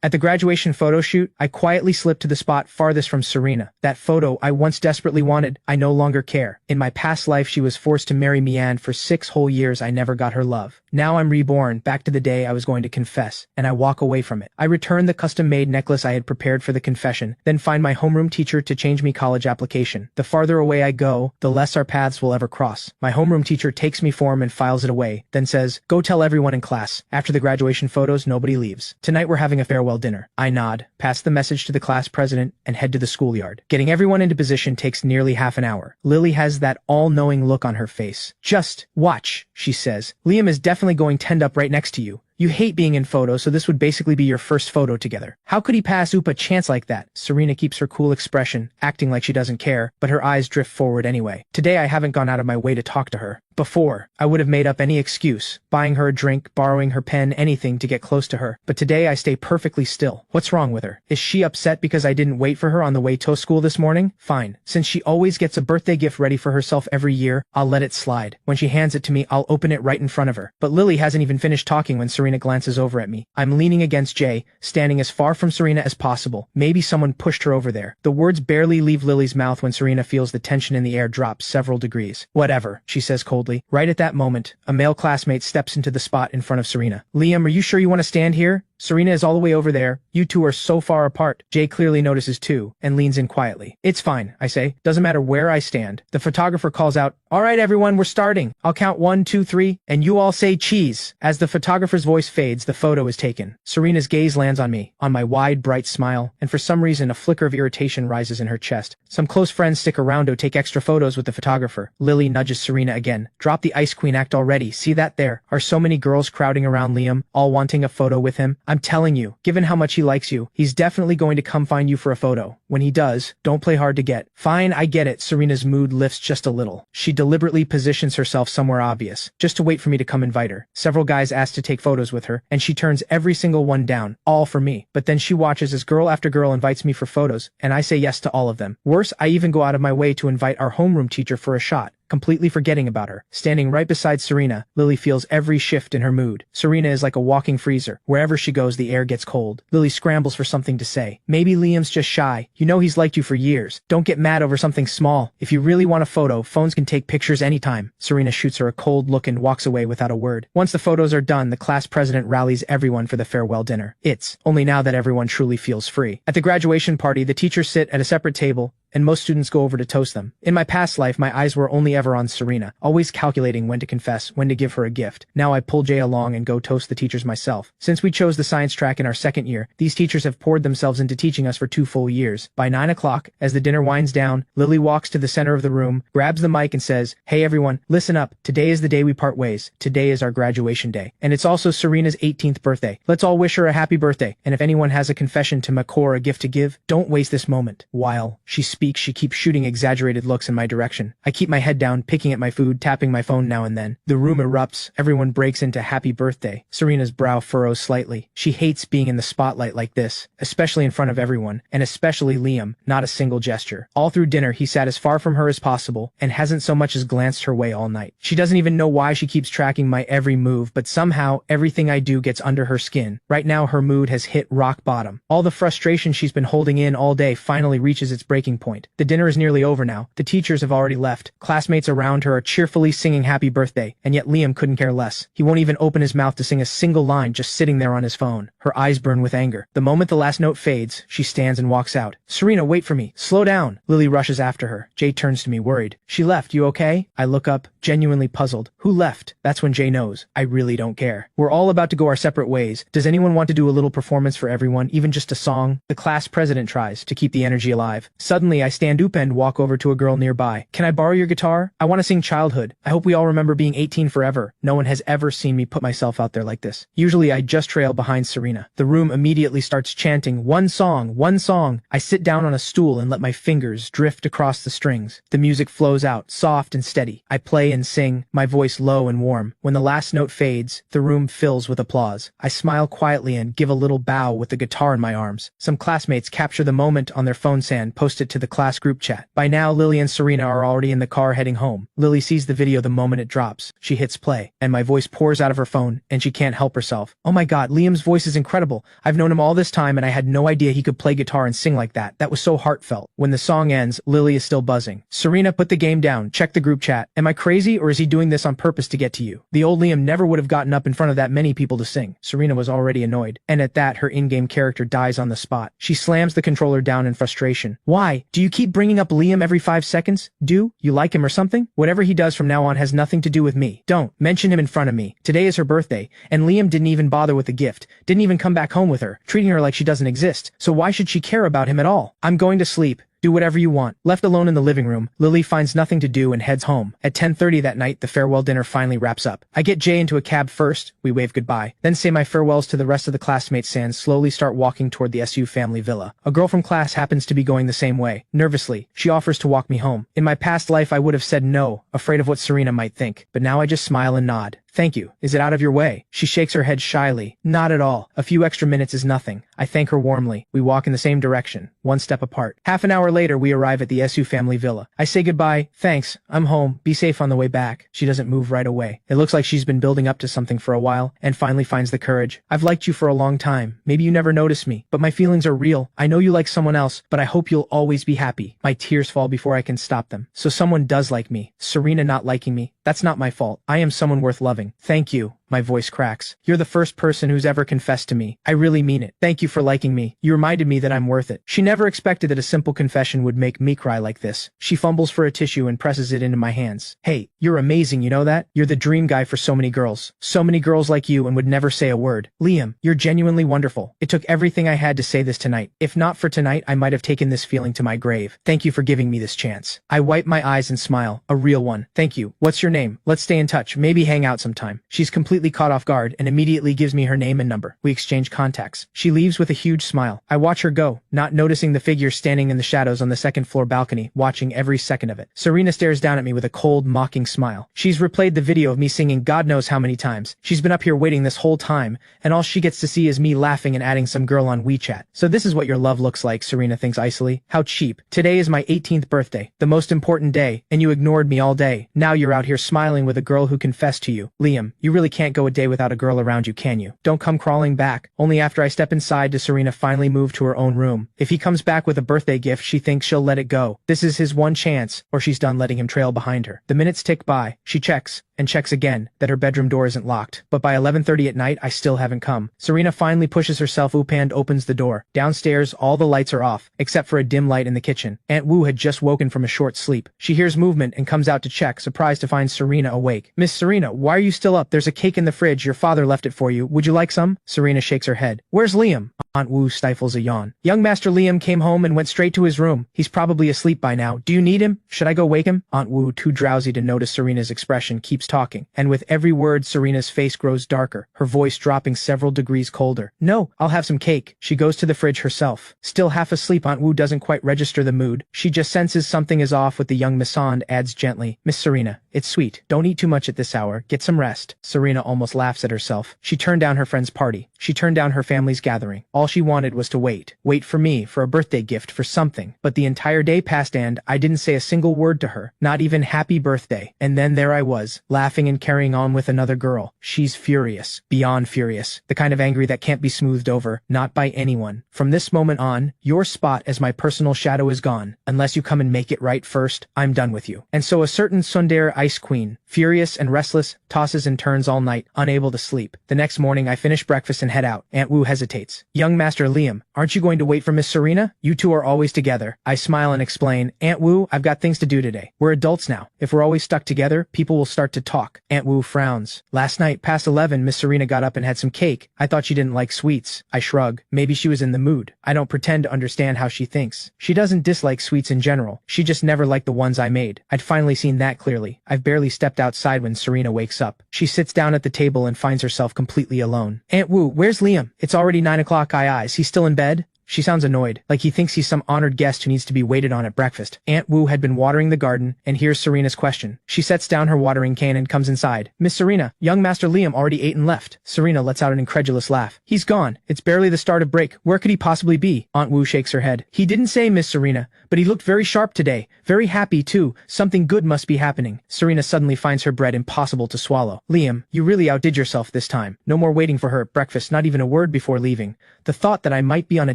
At the graduation photo shoot, I quietly slipped to the spot farthest from Serena. That photo I once desperately wanted, I no longer care. In my past life she was forced to marry me, and for 6 whole years I never got her love. Now I'm reborn, back to the day I was going to confess, and I walk away from it. I return the custom-made necklace I had prepared for the confession, then find my homeroom teacher to change me college application. The farther away I go, the less our paths will ever cross. My homeroom teacher takes me form and files it away, then says, "Go tell everyone in class." After the graduation photos, nobody leaves. Tonight we're having a farewell dinner. I nod, pass the message to the class president, and head to the schoolyard. Getting everyone into position takes nearly half an hour. Lily has that all-knowing look on her face. "Just watch," she says. "Liam is definitely going to end up right next to you. You hate being in photos, so this would basically be your first photo together. How could he pass up a chance like that?" Serena keeps her cool expression, acting like she doesn't care, but her eyes drift forward anyway. Today I haven't gone out of my way to talk to her. Before, I would have made up any excuse, buying her a drink, borrowing her pen, anything to get close to her. But today I stay perfectly still. What's wrong with her? Is she upset because I didn't wait for her on the way to school this morning? Fine. Since she always gets a birthday gift ready for herself every year, I'll let it slide. When she hands it to me, I'll open it right in front of her. But Lily hasn't even finished talking when Serena glances over at me. I'm leaning against Jay, standing as far from Serena as possible. Maybe someone pushed her over there. The words barely leave Lily's mouth when Serena feels the tension in the air drop several degrees. "Whatever," she says coldly. Right at that moment, a male classmate steps into the spot in front of Serena. "Liam, are you sure you want to stand here? Serena is all the way over there. You two are so far apart." Jay clearly notices too, and leans in quietly. "It's fine," I say. "Doesn't matter where I stand." The photographer calls out, "All right, everyone, we're starting. I'll count 1, 2, 3, and you all say cheese." As the photographer's voice fades, the photo is taken. Serena's gaze lands on me, on my wide, bright smile, and for some reason a flicker of irritation rises in her chest. Some close friends stick around to take extra photos with the photographer. Lily nudges Serena again. "Drop the Ice Queen act already. See that there? Are so many girls crowding around Liam, all wanting a photo with him? I'm telling you, given how much he likes you, he's definitely going to come find you for a photo. When he does, don't play hard to get." "Fine, I get it." Serena's mood lifts just a little. She deliberately positions herself somewhere obvious, just to wait for me to come invite her. Several guys ask to take photos with her, and she turns every single one down, all for me. But then she watches as girl after girl invites me for photos, and I say yes to all of them. Worse, I even go out of my way to invite our homeroom teacher for a shot, completely forgetting about her. Standing right beside Serena, Lily feels every shift in her mood. Serena is like a walking freezer. Wherever she goes, the air gets cold. Lily scrambles for something to say. "Maybe Liam's just shy. You know he's liked you for years. Don't get mad over something small. If you really want a photo, phones can take pictures anytime." Serena shoots her a cold look and walks away without a word. Once the photos are done, the class president rallies everyone for the farewell dinner. It's only now that everyone truly feels free. At the graduation party, the teachers sit at a separate table, and most students go over to toast them. In my past life, my eyes were only ever on Serena, always calculating when to confess, when to give her a gift. Now I pull Jay along and go toast the teachers myself. Since we chose the science track in our second year, these teachers have poured themselves into teaching us for 2 full years. By 9 o'clock, as the dinner winds down, Lily walks to the center of the room, grabs the mic and says, "Hey everyone, listen up. Today is the day we part ways. Today is our graduation day. And it's also Serena's 18th birthday. Let's all wish her a happy birthday. And if anyone has a confession to make or a gift to give, don't waste this moment." While she speaks, she keeps shooting exaggerated looks in my direction. I keep my head down, picking at my food, tapping my phone now and then. The room erupts. Everyone breaks into happy birthday. Serena's brow furrows slightly. She hates being in the spotlight like this, especially in front of everyone, and especially Liam. Not a single gesture. All through dinner, he sat as far from her as possible, and hasn't so much as glanced her way all night. She doesn't even know why she keeps tracking my every move, but somehow, everything I do gets under her skin. Right now, her mood has hit rock bottom. All the frustration she's been holding in all day finally reaches its breaking point. The dinner is nearly over now. The teachers have already left. Classmates around her are cheerfully singing happy birthday, and yet Liam couldn't care less. He won't even open his mouth to sing a single line, just sitting there on his phone. Her eyes burn with anger. The moment the last note fades, she stands and walks out. "Serena, wait for me. Slow down." Lily rushes after her. Jay turns to me, worried. "She left. You okay?" I look up, genuinely puzzled. "Who left?" That's when Jay knows. I really don't care. We're all about to go our separate ways. Does anyone want to do a little performance for everyone, even just a song? The class president tries to keep the energy alive. Suddenly, I stand up and walk over to a girl nearby. "Can I borrow your guitar? I want to sing Childhood. I hope we all remember being 18 forever." No one has ever seen me put myself out there like this. Usually I just trail behind Serena. The room immediately starts chanting, "One song, one song." I sit down on a stool and let my fingers drift across the strings. The music flows out, soft and steady. I play and sing, my voice low and warm. When the last note fades, the room fills with applause. I smile quietly and give a little bow with the guitar in my arms. Some classmates capture the moment on their phones and post it to the class group chat. By now, Lily and Serena are already in the car heading home. Lily sees the video the moment it drops. She hits play, and my voice pours out of her phone, and she can't help herself. "Oh my god, Liam's voice is incredible. I've known him all this time and I had no idea he could play guitar and sing like that. That was so heartfelt. When the song ends, Lily is still buzzing. Serena, put the game down. Check the group chat. Am I crazy or is he doing this on purpose to get to you? The old Liam never would have gotten up in front of that many people to sing. Serena was already annoyed. And at that, her in-game character dies on the spot. She slams the controller down in frustration. Why? Do you keep bringing up Liam every 5 seconds? Do you like him or something? Whatever he does from now on has nothing to do with me. Don't mention him in front of me. Today is her birthday, and Liam didn't even bother with the gift, didn't even come back home with her, treating her like she doesn't exist. So why should she care about him at all? I'm going to sleep. Do whatever you want. Left alone in the living room, Lily finds nothing to do and heads home. At 10:30 that night, the farewell dinner finally wraps up. I get Jay into a cab first, we wave goodbye, then say my farewells to the rest of the classmates and slowly start walking toward the SU family villa. A girl from class happens to be going the same way. Nervously, she offers to walk me home. In my past life I would have said no, afraid of what Serena might think, but now I just smile and nod. Thank you. Is it out of your way? She shakes her head shyly. Not at all. A few extra minutes is nothing. I thank her warmly. We walk in the same direction, one step apart. Half an hour later, we arrive at the SU family villa. I say goodbye. Thanks. I'm home. Be safe on the way back. She doesn't move right away. It looks like she's been building up to something for a while, and finally finds the courage. I've liked you for a long time. Maybe you never noticed me, but my feelings are real. I know you like someone else, but I hope you'll always be happy. My tears fall before I can stop them. So someone does like me. Serena not liking me. That's not my fault. I am someone worth loving. Thank you. My voice cracks. You're the first person who's ever confessed to me. I really mean it. Thank you for liking me. You reminded me that I'm worth it. She never expected that a simple confession would make me cry like this. She fumbles for a tissue and presses it into my hands. Hey, you're amazing, you know that? You're the dream guy for so many girls. So many girls like you and would never say a word. Liam, you're genuinely wonderful. It took everything I had to say this tonight. If not for tonight, I might have taken this feeling to my grave. Thank you for giving me this chance. I wipe my eyes and smile. A real one. Thank you. What's your name? Let's stay in touch. Maybe hang out sometime. She's completely caught off guard and immediately gives me her name and number. We exchange contacts. She leaves with a huge smile. I watch her go, not noticing the figure standing in the shadows on the second floor balcony, watching every second of it. Serena stares down at me with a cold, mocking smile. She's replayed the video of me singing God knows how many times. She's been up here waiting this whole time, and all she gets to see is me laughing and adding some girl on WeChat. So this is what your love looks like, Serena thinks icily. How cheap. Today is my 18th birthday, the most important day, and you ignored me all day. Now you're out here smiling with a girl who confessed to you. Liam, you really can't go a day without a girl around you, can you? Don't come crawling back. Only after I step inside does Serena finally move to her own room. If he comes back with a birthday gift, she thinks she'll let it go. This is his one chance, or she's done letting him trail behind her. The minutes tick by. She checks, and checks again, that her bedroom door isn't locked. But by 11:30 at night, I still haven't come. Serena finally pushes herself up and opens the door. Downstairs, all the lights are off, except for a dim light in the kitchen. Aunt Wu had just woken from a short sleep. She hears movement and comes out to check, surprised to find Serena awake. Miss Serena, why are you still up? There's a cake in the fridge. Your father left it for you. Would you like some? Serena shakes her head. Where's Liam? Aunt Wu stifles a yawn. Young Master Liam came home and went straight to his room. He's probably asleep by now. Do you need him? Should I go wake him? Aunt Wu, too drowsy to notice Serena's expression, keeps talking, and with every word Serena's face grows darker, her voice dropping several degrees colder. No, I'll have some cake. She goes to the fridge herself. Still half asleep, Aunt Wu doesn't quite register the mood. She just senses something is off with the young Miss and adds gently, Miss Serena, it's sweet. Don't eat too much at this hour. Get some rest. Serena almost laughs at herself. She turned down her friend's party. She turned down her family's gathering. All she wanted was to wait. Wait for me, for a birthday gift, for something. But the entire day passed and I didn't say a single word to her. Not even happy birthday. And then there I was, laughing and carrying on with another girl. She's furious. Beyond furious. The kind of angry that can't be smoothed over. Not by anyone. From this moment on, your spot as my personal shadow is gone. Unless you come and make it right first, I'm done with you. And so a certain tsundere ice queen, furious and restless, tosses and turns all night, unable to sleep. The next morning I finish breakfast and head out. Aunt Wu hesitates. Young Master Liam, aren't you going to wait for Miss Serena? You two are always together. I smile and explain, Aunt Wu, I've got things to do today. We're adults now. If we're always stuck together, people will start to talk. Aunt Wu frowns. Last night, past 11, Miss Serena got up and had some cake. I thought she didn't like sweets. I shrug. Maybe she was in the mood. I don't pretend to understand how she thinks. She doesn't dislike sweets in general. She just never liked the ones I made. I'd finally seen that clearly. I've barely stepped outside when Serena wakes up. She sits down at the table and finds herself completely alone. Aunt Wu, where's Liam? It's already 9 o'clock. Is he still in bed? She sounds annoyed, like he thinks he's some honored guest who needs to be waited on at breakfast. Aunt Wu had been watering the garden, and here's Serena's question. She sets down her watering can and comes inside. Miss Serena, young Master Liam already ate and left. Serena lets out an incredulous laugh. He's gone. It's barely the start of break. Where could he possibly be? Aunt Wu shakes her head. He didn't say, Miss Serena, but he looked very sharp today. Very happy, too. Something good must be happening. Serena suddenly finds her bread impossible to swallow. Liam, you really outdid yourself this time. No more waiting for her at breakfast, not even a word before leaving. The thought that I might be on a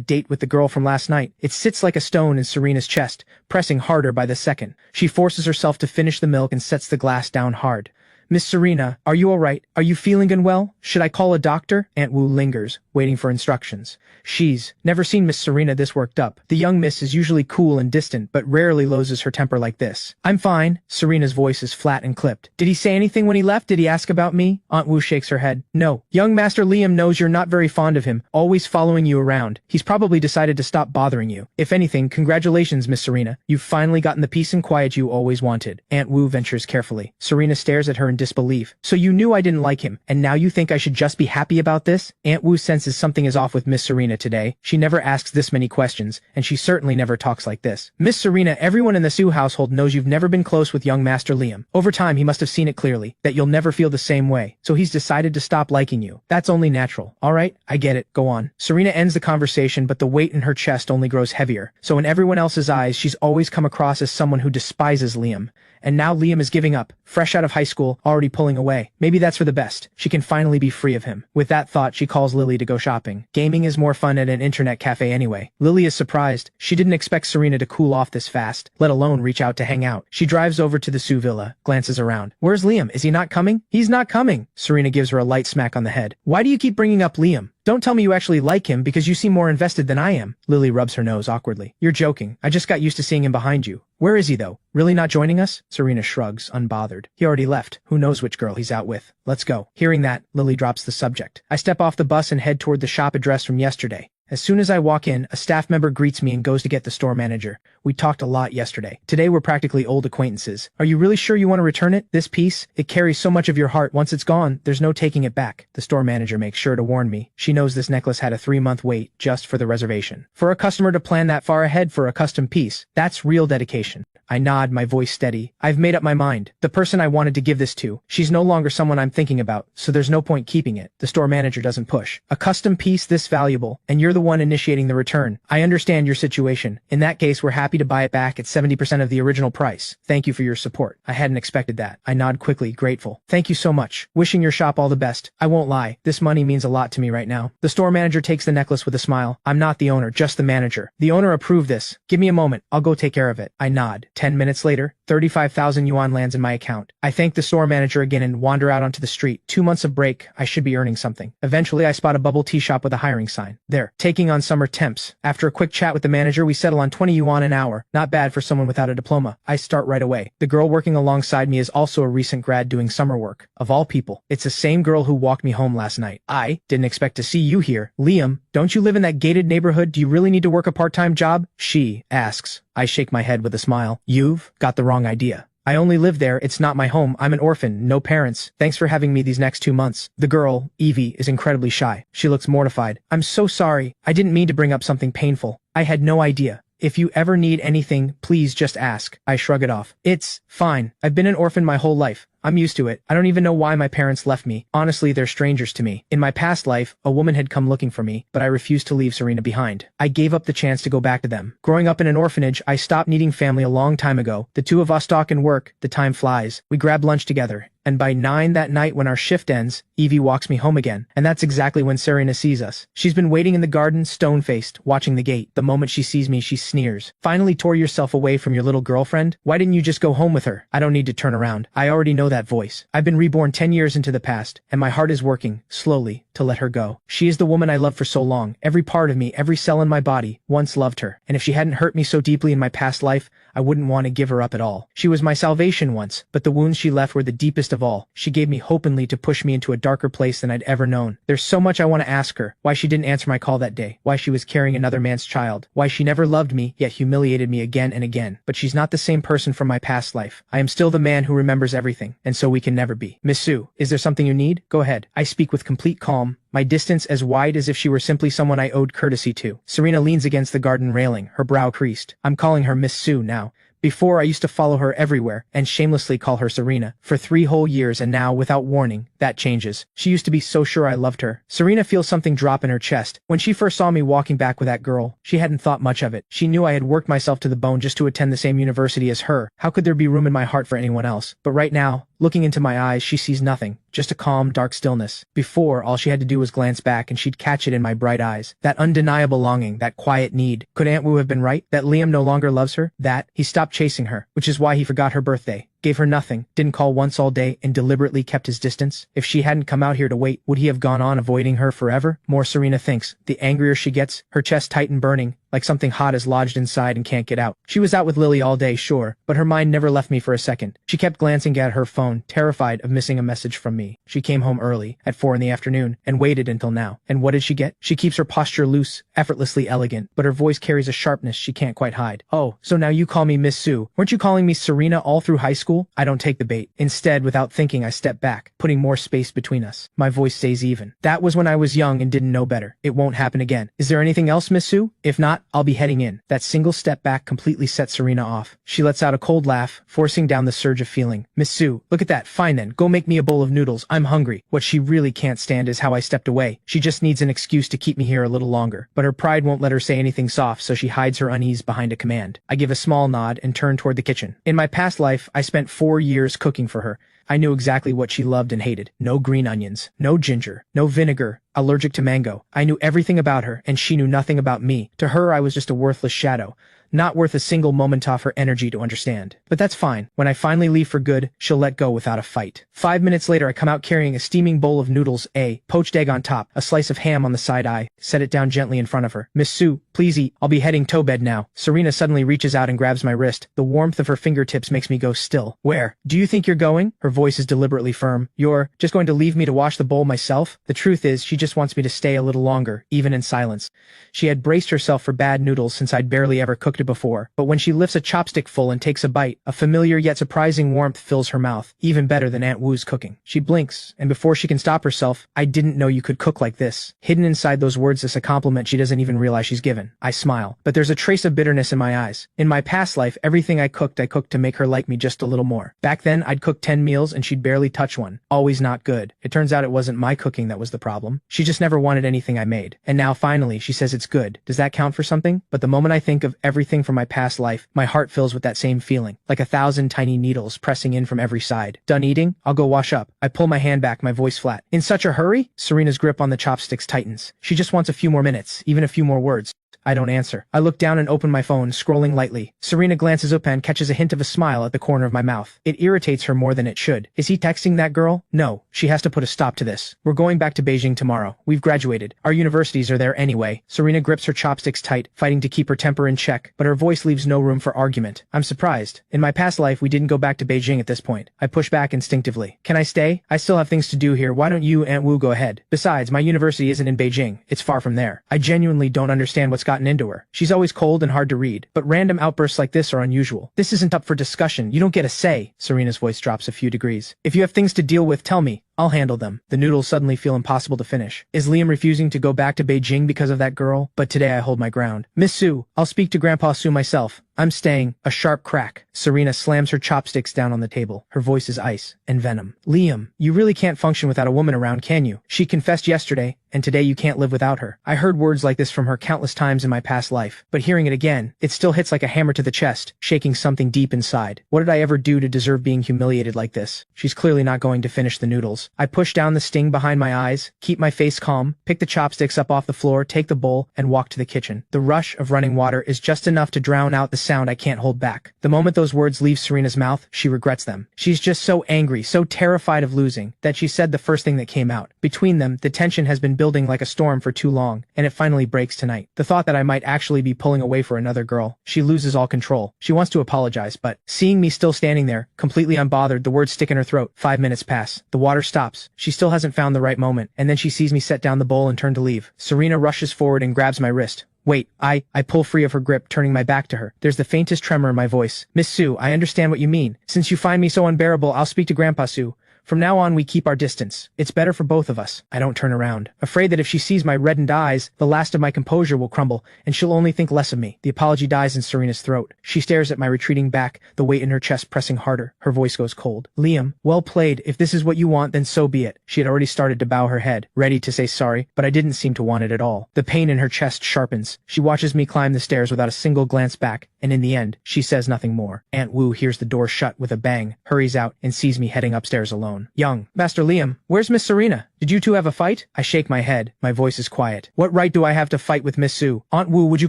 date with the girl from last night, it sits like a stone in Serena's chest, pressing harder by the second. She forces herself to finish the milk and sets the glass down hard. Miss Serena, are you all right? Are you feeling unwell? Should I call a doctor? Aunt Wu lingers, waiting for instructions. She's never seen Miss Serena this worked up. The young miss is usually cool and distant, but rarely loses her temper like this. I'm fine. Serena's voice is flat and clipped. Did he say anything when he left? Did he ask about me? Aunt Wu shakes her head. No. Young Master Liam knows you're not very fond of him, always following you around. He's probably decided to stop bothering you. If anything, congratulations, Miss Serena. You've finally gotten the peace and quiet you always wanted. Aunt Wu ventures carefully. Serena stares at her in disbelief. So you knew I didn't like him, and now you think I should just be happy about this? Aunt Wu senses something is off with Miss Serena today. She never asks this many questions, and she certainly never talks like this. Miss Serena, everyone in the Su household knows you've never been close with young Master Liam. Over time, he must have seen it clearly, that you'll never feel the same way, so he's decided to stop liking you. That's only natural. Alright, I get it. Go on. Serena ends the conversation, but the weight in her chest only grows heavier, so in everyone else's eyes, she's always come across as someone who despises Liam. And now Liam is giving up, fresh out of high school, already pulling away. Maybe that's for the best. She can finally be free of him. With that thought, she calls Lily to go shopping. Gaming is more fun at an internet cafe anyway. Lily is surprised. She didn't expect Serena to cool off this fast, let alone reach out to hang out. She drives over to the Su villa, glances around. Where's Liam? Is he not coming? He's not coming. Serena gives her a light smack on the head. Why do you keep bringing up Liam? Don't tell me you actually like him because you seem more invested than I am. Lily rubs her nose awkwardly. You're joking. I just got used to seeing him behind you. Where is he though? Really not joining us? Serena shrugs, unbothered. He already left. Who knows which girl he's out with. Let's go. Hearing that, Lily drops the subject. I step off the bus and head toward the shop address from yesterday. As soon as I walk in, a staff member greets me and goes to get the store manager. We talked a lot yesterday. Today we're practically old acquaintances. Are you really sure you want to return it? This piece? It carries so much of your heart. Once it's gone, there's no taking it back. The store manager makes sure to warn me. She knows this necklace had a 3-month wait just for the reservation. For a customer to plan that far ahead for a custom piece, that's real dedication. I nod, my voice steady. I've made up my mind. The person I wanted to give this to, she's no longer someone I'm thinking about, so there's no point keeping it. The store manager doesn't push. A custom piece this valuable, and you're the one initiating the return. I understand your situation. In that case, we're happy to buy it back at 70% of the original price. Thank you for your support. I hadn't expected that. I nod quickly, grateful. Thank you so much. Wishing your shop all the best. I won't lie. This money means a lot to me right now. The store manager takes the necklace with a smile. I'm not the owner, just the manager. The owner approved this. Give me a moment. I'll go take care of it. I nod. 10 minutes later, 35,000 yuan lands in my account. I thank the store manager again and wander out onto the street. 2 months of break, I should be earning something. Eventually, I spot a bubble tea shop with a hiring sign. There, taking on summer temps. After a quick chat with the manager, we settle on 20 yuan an hour. Not bad for someone without a diploma. I start right away. The girl working alongside me is also a recent grad doing summer work. Of all people, it's the same girl who walked me home last night. I didn't expect to see you here. Liam, don't you live in that gated neighborhood? Do you really need to work a part-time job? She asks. I shake my head with a smile. You've got the wrong idea. I only live there. It's not my home. I'm an orphan, no parents. Thanks for having me these next 2 months. The girl, Evie, is incredibly shy. She looks mortified. I'm so sorry. I didn't mean to bring up something painful. I had no idea. If you ever need anything, please just ask. I shrug it off. It's fine. I've been an orphan my whole life. I'm used to it. I don't even know why my parents left me. Honestly, they're strangers to me. In my past life, a woman had come looking for me, but I refused to leave Serena behind. I gave up the chance to go back to them. Growing up in an orphanage, I stopped needing family a long time ago. The two of us talk and work. The time flies. We grab lunch together. And by 9 that night when our shift ends, Evie walks me home again. And that's exactly when Serena sees us. She's been waiting in the garden, stone-faced, watching the gate. The moment she sees me, she sneers. Finally tore yourself away from your little girlfriend? Why didn't you just go home with her? I don't need to turn around. I already know that voice. I've been reborn 10 years into the past, and my heart is working, slowly, to let her go. She is the woman I loved for so long. Every part of me, every cell in my body, once loved her. And if she hadn't hurt me so deeply in my past life, I wouldn't want to give her up at all. She was my salvation once, but the wounds she left were the deepest of all. She gave me hope and lead to push me into a darker place than I'd ever known. There's so much I want to ask her. Why she didn't answer my call that day. Why she was carrying another man's child. Why she never loved me, yet humiliated me again and again. But she's not the same person from my past life. I am still the man who remembers everything, and so we can never be. Miss Su, is there something you need? Go ahead. I speak with complete calm, my distance as wide as if she were simply someone I owed courtesy to. Serena leans against the garden railing, her brow creased. I'm calling her Miss Sue now. Before, I used to follow her everywhere and shamelessly call her Serena for 3 whole years, and now, without warning, that changes. She used to be so sure I loved her. Serena feels something drop in her chest. When she first saw me walking back with that girl, she hadn't thought much of it. She knew I had worked myself to the bone just to attend the same university as her. How could there be room in my heart for anyone else? But right now, looking into my eyes, she sees nothing. Just a calm, dark stillness. Before, all she had to do was glance back and she'd catch it in my bright eyes. That undeniable longing, that quiet need. Could Aunt Wu have been right? That Liam no longer loves her? That he stopped chasing her, which is why he forgot her birthday. Gave her nothing, didn't call once all day, and deliberately kept his distance? If she hadn't come out here to wait, would he have gone on avoiding her forever? More Serena thinks. The angrier she gets, her chest tight and burning, like something hot is lodged inside and can't get out. She was out with Lily all day, sure, but her mind never left me for a second. She kept glancing at her phone, terrified of missing a message from me. She came home early, at 4 in the afternoon, and waited until now. And what did she get? She keeps her posture loose, effortlessly elegant, but her voice carries a sharpness she can't quite hide. Oh, so now you call me Miss Sue. Weren't you calling me Serena all through high school? I don't take the bait. Instead, without thinking, I step back, putting more space between us. My voice stays even. That was when I was young and didn't know better. It won't happen again. Is there anything else, Miss Sue? If not, I'll be heading in. That single step back completely set Serena off. She lets out a cold laugh, forcing down the surge of feeling. Miss Sue, look at that. Fine then, go make me a bowl of noodles. I'm hungry. What she really can't stand is how I stepped away. She just needs an excuse to keep me here a little longer. But her pride won't let her say anything soft, so she hides her unease behind a command. I give a small nod and turn toward the kitchen. In my past life, I spent 4 years cooking for her. I knew exactly what she loved and hated. No green onions, no ginger, no vinegar, allergic to mango. I knew everything about her, and she knew nothing about me. To her, I was just a worthless shadow, not worth a single moment off her energy to understand. But that's fine. When I finally leave for good, she'll let go without a fight. 5 minutes later, I come out carrying a steaming bowl of noodles, a poached egg on top, a slice of ham on the side. I set it down gently in front of her. Miss Sue, please eat. I'll be heading to bed now. Serena suddenly reaches out and grabs my wrist. The warmth of her fingertips makes me go still. Where? Do you think you're going? Her voice is deliberately firm. You're just going to leave me to wash the bowl myself? The truth is, she just wants me to stay a little longer, even in silence. She had braced herself for bad noodles since I'd barely ever cooked it before, but when she lifts a chopstick full and takes a bite, a familiar yet surprising warmth fills her mouth, even better than Aunt Wu's cooking. She blinks, and before she can stop herself, I didn't know you could cook like this. Hidden inside those words is a compliment she doesn't even realize she's given. I smile, but there's a trace of bitterness in my eyes. In my past life, everything I cooked to make her like me just a little more. Back then, I'd cook 10 meals and she'd barely touch one. Always not good. It turns out it wasn't my cooking that was the problem. She just never wanted anything I made. And now finally, she says it's good. Does that count for something? But the moment I think of everything from my past life, my heart fills with that same feeling, like 1,000 tiny needles pressing in from every side. Done eating? I'll go wash up. I pull my hand back, my voice flat. In such a hurry? Serena's grip on the chopsticks tightens. She just wants a few more minutes, even a few more words. I don't answer. I look down and open my phone, scrolling lightly. Serena glances up and catches a hint of a smile at the corner of my mouth. It irritates her more than it should. Is he texting that girl? No. She has to put a stop to this. We're going back to Beijing tomorrow. We've graduated. Our universities are there anyway. Serena grips her chopsticks tight, fighting to keep her temper in check, but her voice leaves no room for argument. I'm surprised. In my past life, we didn't go back to Beijing at this point. I push back instinctively. Can I stay? I still have things to do here. Why don't you, Aunt Wu, go ahead? Besides, my university isn't in Beijing. It's far from there. I genuinely don't understand what's gotten into her. She's always cold and hard to read, but random outbursts like this are unusual. This isn't up for discussion. You don't get a say. Serena's voice drops a few degrees. If you have things to deal with, tell me. I'll handle them. The noodles suddenly feel impossible to finish. Is Liam refusing to go back to Beijing because of that girl? But today I hold my ground. Miss Sue, I'll speak to Grandpa Sue myself. I'm staying. A sharp crack. Serena slams her chopsticks down on the table. Her voice is ice and venom. Liam, you really can't function without a woman around, can you? She confessed yesterday, and today you can't live without her. I heard words like this from her countless times in my past life, but hearing it again, it still hits like a hammer to the chest, shaking something deep inside. What did I ever do to deserve being humiliated like this? She's clearly not going to finish the noodles. I push down the sting behind my eyes, keep my face calm, pick the chopsticks up off the floor, take the bowl, and walk to the kitchen. The rush of running water is just enough to drown out the sound I can't hold back. The moment those words leave Serena's mouth, she regrets them. She's just so angry, so terrified of losing, that she said the first thing that came out. Between them, the tension has been building like a storm for too long, and it finally breaks tonight. The thought that I might actually be pulling away for another girl. She loses all control. She wants to apologize, but seeing me still standing there, completely unbothered, the words stick in her throat. 5 minutes pass. The water stops. She still hasn't found the right moment, and then she sees me set down the bowl and turn to leave. Serena rushes forward and grabs my wrist. Wait, I pull free of her grip, turning my back to her. There's the faintest tremor in my voice. Miss Sue, I understand what you mean. Since you find me so unbearable, I'll speak to Grandpa Sue. From now on we keep our distance. It's better for both of us. I don't turn around, afraid that if she sees my reddened eyes, the last of my composure will crumble, and she'll only think less of me. The apology dies in Serena's throat. She stares at my retreating back, the weight in her chest pressing harder. Her voice goes cold. Liam, well played. If this is what you want, then so be it. She had already started to bow her head, ready to say sorry, but I didn't seem to want it at all. The pain in her chest sharpens. She watches me climb the stairs without a single glance back, and in the end, she says nothing more. Aunt Wu hears the door shut with a bang, hurries out, and sees me heading upstairs alone. Young Master Liam, where's Miss Serena? Did you two have a fight? I shake my head. My voice is quiet. What right do I have to fight with Miss Su? Aunt Wu, would you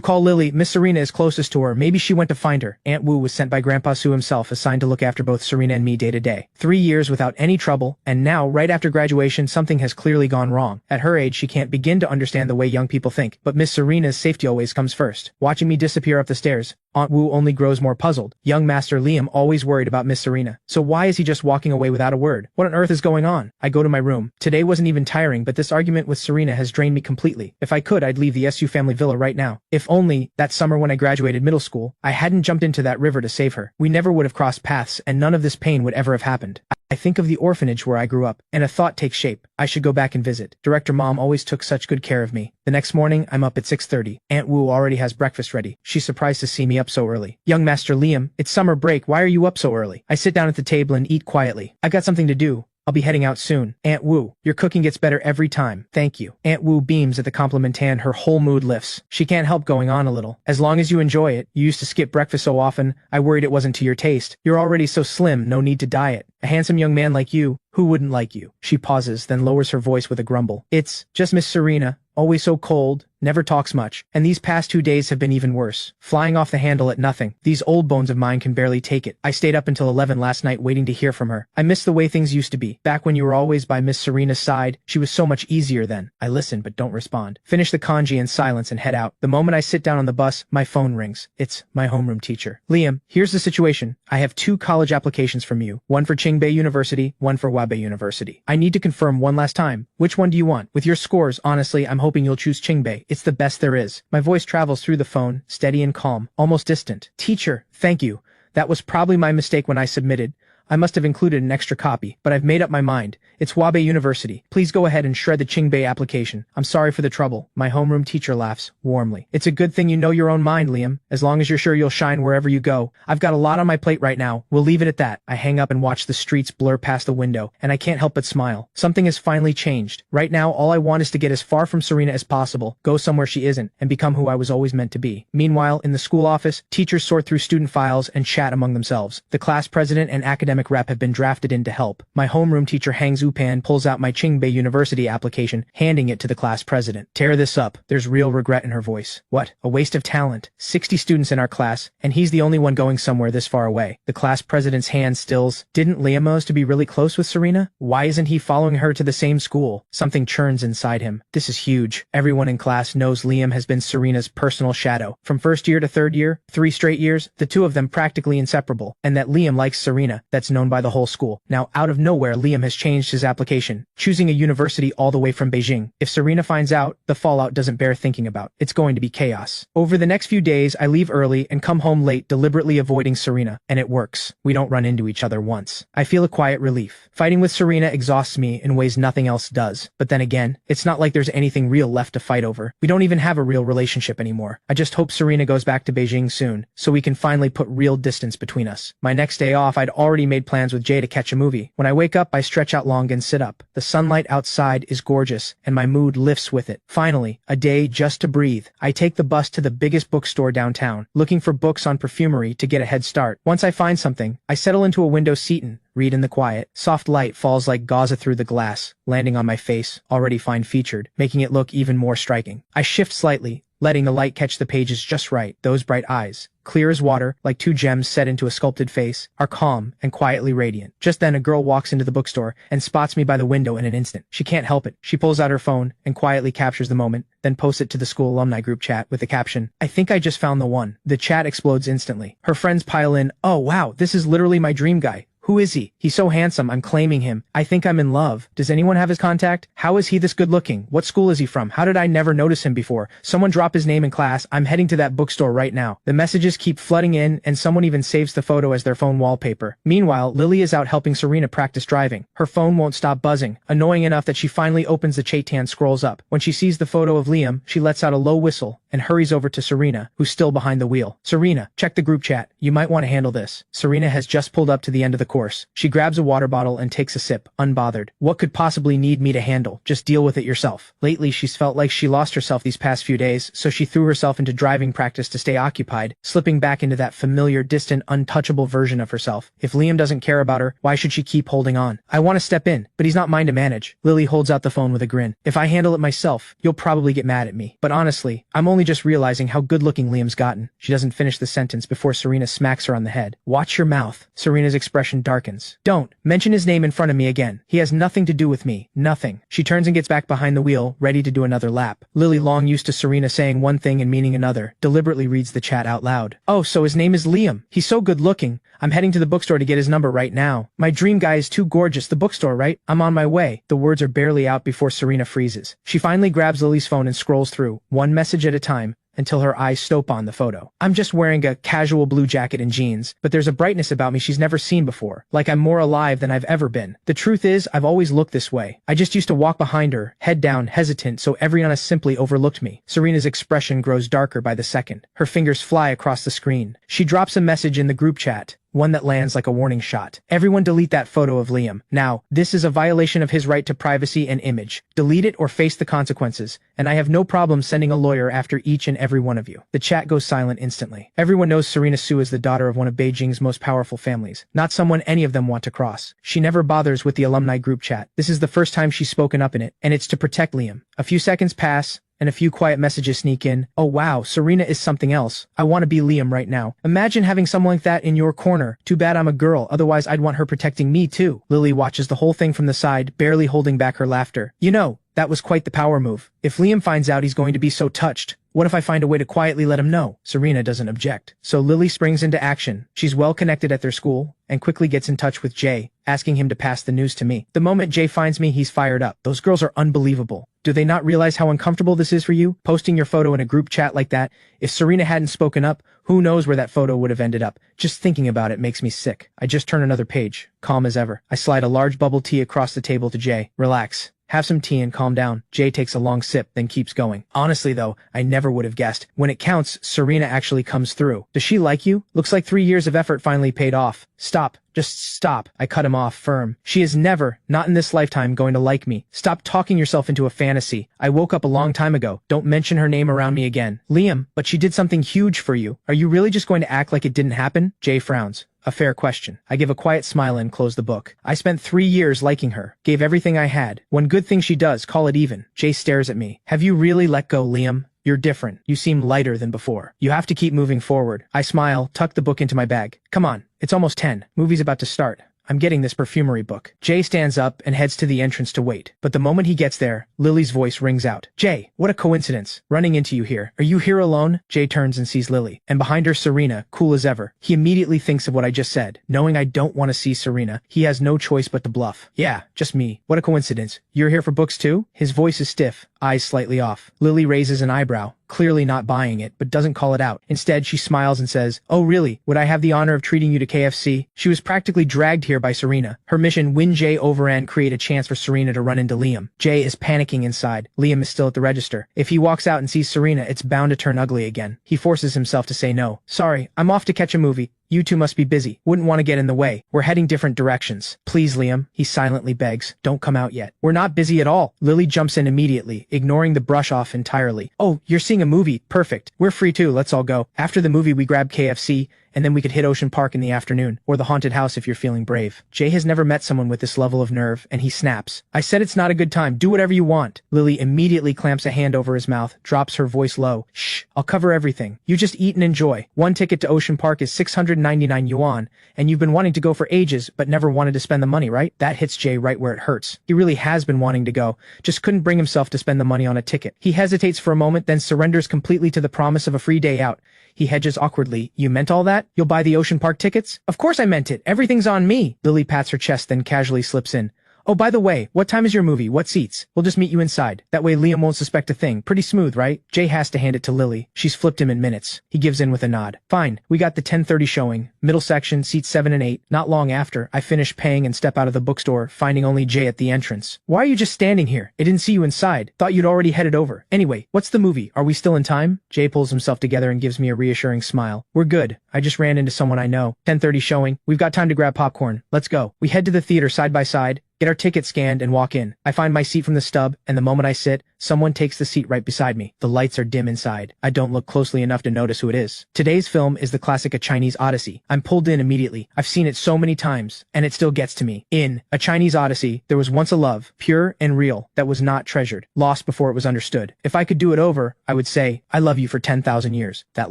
call Lily? Miss Serena is closest to her. Maybe she went to find her. Aunt Wu was sent by Grandpa Su himself, assigned to look after both Serena and me day to day. 3 years without any trouble, and now, right after graduation, something has clearly gone wrong. At her age, she can't begin to understand the way young people think, but Miss Serena's safety always comes first. Watching me disappear up the stairs, Aunt Wu only grows more puzzled. Young Master Liam always worried about Miss Serena. So why is he just walking away without a word? What on earth is going on? I go to my room. Today wasn't even tiring, but this argument with Serena has drained me completely. If I could, I'd leave the SU family villa right now. If only, that summer when I graduated middle school, I hadn't jumped into that river to save her. We never would have crossed paths, and none of this pain would ever have happened. I think of the orphanage where I grew up, and a thought takes shape. I should go back and visit. Director Mom always took such good care of me. The next morning, I'm up at 6:30. Aunt Wu already has breakfast ready. She's surprised to see me up so early. Young Master Liam, it's summer break. Why are you up so early? I sit down at the table and eat quietly. I've got something to do. I'll be heading out soon. Aunt Wu, your cooking gets better every time. Thank you. Aunt Wu beams at the compliment and her whole mood lifts. She can't help going on a little. As long as you enjoy it. You used to skip breakfast so often, I worried it wasn't to your taste. You're already so slim, no need to diet. A handsome young man like you, who wouldn't like you? She pauses, then lowers her voice with a grumble. It's just Miss Serena, always so cold, never talks much, and these past 2 days have been even worse. Flying off the handle at nothing. These old bones of mine can barely take it. I stayed up until 11 last night waiting to hear from her. I miss the way things used to be. Back when you were always by Miss Serena's side, she was so much easier then. I listen but don't respond. Finish the kanji in silence and head out. The moment I sit down on the bus, my phone rings. It's my homeroom teacher. Liam, here's the situation. I have 2 college applications from you. One for Qingbei University, one for Wabe University. I need to confirm one last time. Which one do you want? With your scores, honestly, I'm hoping you'll choose Qingbei. It's the best there is. My voice travels through the phone, steady and calm, almost distant. Teacher, thank you. That was probably my mistake when I submitted. I must have included an extra copy, but I've made up my mind. It's Wabe University. Please go ahead and shred the Qingbei application. I'm sorry for the trouble. My homeroom teacher laughs, warmly. It's a good thing you know your own mind, Liam. As long as you're sure you'll shine wherever you go. I've got a lot on my plate right now. We'll leave it at that. I hang up and watch the streets blur past the window, and I can't help but smile. Something has finally changed. Right now, all I want is to get as far from Serena as possible, go somewhere she isn't, and become who I was always meant to be. Meanwhile, in the school office, teachers sort through student files and chat among themselves. The class president and academic rep have been drafted in to help. My homeroom teacher Hang Zupan pulls out my Qingbei University application, handing it to the class president. Tear this up. There's real regret in her voice. What? A waste of talent. 60 students in our class, and he's the only one going somewhere this far away. The class president's hand stills. Didn't Liam used to be really close with Serena? Why isn't he following her to the same school? Something churns inside him. This is huge. Everyone in class knows Liam has been Serena's personal shadow. From first year to third year, 3 straight years, the two of them practically inseparable. And that Liam likes Serena, that's known by the whole school. Now, out of nowhere, Liam has changed his application, choosing a university all the way from Beijing. If Serena finds out, the fallout doesn't bear thinking about. It's going to be chaos. Over the next few days, I leave early and come home late, deliberately avoiding Serena. And it works. We don't run into each other once. I feel a quiet relief. Fighting with Serena exhausts me in ways nothing else does. But then again, it's not like there's anything real left to fight over. We don't even have a real relationship anymore. I just hope Serena goes back to Beijing soon, so we can finally put real distance between us. My next day off, I'd already made plans with Jay to catch a movie. When I wake up, I stretch out long and sit up. The sunlight outside is gorgeous, and my mood lifts with it. Finally, a day just to breathe. I take the bus to the biggest bookstore downtown, looking for books on perfumery to get a head start. Once I find something, I settle into a window seat and read in the quiet. Soft light falls like gauze through the glass, landing on my face, already fine-featured, making it look even more striking. I shift slightly, letting the light catch the pages just right. Those bright eyes, clear as water, like 2 gems set into a sculpted face, are calm and quietly radiant. Just then a girl walks into the bookstore and spots me by the window in an instant. She can't help it. She pulls out her phone and quietly captures the moment, then posts it to the school alumni group chat with the caption, "I think I just found the one." The chat explodes instantly. Her friends pile in, "Oh wow, this is literally my dream guy. Who is he? He's so handsome, I'm claiming him. I think I'm in love. Does anyone have his contact? How is he this good looking? What school is he from? How did I never notice him before? Someone drop his name in class. I'm heading to that bookstore right now. The messages keep flooding in, and someone even saves the photo as their phone wallpaper. Meanwhile, Lily is out helping Serena practice driving. Her phone won't stop buzzing, annoying enough that she finally opens the chat and scrolls up. When she sees the photo of Liam, she lets out a low whistle and hurries over to Serena, who's still behind the wheel. Serena, check the group chat. You might want to handle this. Serena has just pulled up to the end of the course. She grabs a water bottle and takes a sip, unbothered. What could possibly need me to handle? Just deal with it yourself. Lately, she's felt like she lost herself these past few days, so she threw herself into driving practice to stay occupied, slipping back into that familiar, distant, untouchable version of herself. If Liam doesn't care about her, why should she keep holding on? I want to step in, but he's not mine to manage. Lily holds out the phone with a grin. If I handle it myself, you'll probably get mad at me. But honestly, I'm only just realizing how good-looking Liam's gotten. She doesn't finish the sentence before Serena smacks her on the head. Watch your mouth. Serena's expression darkens. Don't mention his name in front of me again. He has nothing to do with me. Nothing. She turns and gets back behind the wheel, ready to do another lap. Lily, long used to Serena saying one thing and meaning another, deliberately reads the chat out loud. Oh, so his name is Liam. He's so good-looking. I'm heading to the bookstore to get his number right now. My dream guy is too gorgeous. The bookstore, right? I'm on my way. The words are barely out before Serena freezes. She finally grabs Lily's phone and scrolls through, one message at a time, until her eyes stop on the photo. I'm just wearing a casual blue jacket and jeans, but there's a brightness about me she's never seen before, like I'm more alive than I've ever been. The truth is, I've always looked this way. I just used to walk behind her, head down, hesitant, so everyone has simply overlooked me. Serena's expression grows darker by the second. Her fingers fly across the screen. She drops a message in the group chat, one that lands like a warning shot. Everyone delete that photo of Liam. Now, this is a violation of his right to privacy and image. Delete it or face the consequences, and I have no problem sending a lawyer after each and every one of you. The chat goes silent instantly. Everyone knows Serena Sue is the daughter of one of Beijing's most powerful families, not someone any of them want to cross. She never bothers with the alumni group chat. This is the first time she's spoken up in it, and it's to protect Liam. A few seconds pass, and a few quiet messages sneak in. Oh wow, Serena is something else. I want to be Liam right now. Imagine having someone like that in your corner. Too bad I'm a girl, otherwise I'd want her protecting me too. Lily watches the whole thing from the side, barely holding back her laughter. You know, that was quite the power move. If Liam finds out he's going to be so touched, what if I find a way to quietly let him know? Serena doesn't object. So Lily springs into action. She's well connected at their school, and quickly gets in touch with Jay, asking him to pass the news to me. The moment Jay finds me, he's fired up. Those girls are unbelievable. Do they not realize how uncomfortable this is for you? Posting your photo in a group chat like that? If Serena hadn't spoken up, who knows where that photo would have ended up? Just thinking about it makes me sick. I just turn another page, calm as ever. I slide a large bubble tea across the table to Jay. Relax. Have some tea and calm down. Jay takes a long sip, then keeps going. Honestly though, I never would have guessed. When it counts, Serena actually comes through. Does she like you? Looks like 3 years of effort finally paid off. Stop. Just stop. I cut him off firm. She is never, not in this lifetime, going to like me. Stop talking yourself into a fantasy. I woke up a long time ago. Don't mention her name around me again. Liam, but she did something huge for you. Are you really just going to act like it didn't happen? Jay frowns. A fair question. I give a quiet smile and close the book. I spent 3 years liking her. Gave everything I had. One good thing she does, call it even. Jay stares at me. Have you really let go, Liam? You're different. You seem lighter than before. You have to keep moving forward. I smile, tuck the book into my bag. Come on. It's almost 10. Movie's about to start. I'm getting this perfumery book. Jay stands up and heads to the entrance to wait. But the moment he gets there, Lily's voice rings out. Jay, what a coincidence. Running into you here. Are you here alone? Jay turns and sees Lily. And behind her, Serena, cool as ever. He immediately thinks of what I just said. Knowing I don't want to see Serena, he has no choice but to bluff. Yeah, just me. What a coincidence. You're here for books too? His voice is stiff, eyes slightly off. Lily raises an eyebrow, clearly not buying it, but doesn't call it out. Instead, she smiles and says, oh really? Would I have the honor of treating you to KFC? She was practically dragged here by Serena. Her mission, win Jay over and create a chance for Serena to run into Liam. Jay is panicking inside. Liam is still at the register. If he walks out and sees Serena, it's bound to turn ugly again. He forces himself to say no. Sorry, I'm off to catch a movie. You two must be busy. Wouldn't want to get in the way. We're heading different directions. Please, Liam, he silently begs. Don't come out yet. We're not busy at all. Lily jumps in immediately, ignoring the brush off entirely. Oh, you're seeing a movie. Perfect. We're free too. Let's all go. After the movie, we grab KFC, and then we could hit Ocean Park in the afternoon, or the haunted house if you're feeling brave. Jay has never met someone with this level of nerve, and he snaps. I said it's not a good time. Do whatever you want. Lily immediately clamps a hand over his mouth, drops her voice low. Shh, I'll cover everything. You just eat and enjoy. One ticket to Ocean Park is 699 yuan, and you've been wanting to go for ages, but never wanted to spend the money, right? That hits Jay right where it hurts. He really has been wanting to go, just couldn't bring himself to spend the money on a ticket. He hesitates for a moment, then surrenders completely to the promise of a free day out. He hedges awkwardly. You meant all that? What? You'll buy the Ocean Park tickets? Of course I meant it. Everything's on me. Lily pats her chest, then casually slips in. Oh, by the way, what time is your movie? What seats? We'll just meet you inside. That way Liam won't suspect a thing. Pretty smooth, right? Jay has to hand it to Lily. She's flipped him in minutes. He gives in with a nod. Fine. We got the 10:30 showing. Middle section, seats 7 and 8. Not long after, I finish paying and step out of the bookstore, finding only Jay at the entrance. Why are you just standing here? I didn't see you inside. Thought you'd already headed over. Anyway, what's the movie? Are we still in time? Jay pulls himself together and gives me a reassuring smile. We're good. I just ran into someone I know. 10:30 showing. We've got time to grab popcorn. Let's go. We head to the theater side by side, get our ticket scanned, and walk in. I find my seat from the stub, and the moment I sit, someone takes the seat right beside me. The lights are dim inside. I don't look closely enough to notice who it is. Today's film is the classic A Chinese Odyssey. I'm pulled in immediately. I've seen it so many times, and it still gets to me. In A Chinese Odyssey, there was once a love, pure and real, that was not treasured, lost before it was understood. If I could do it over, I would say, I love you for 10,000 years. That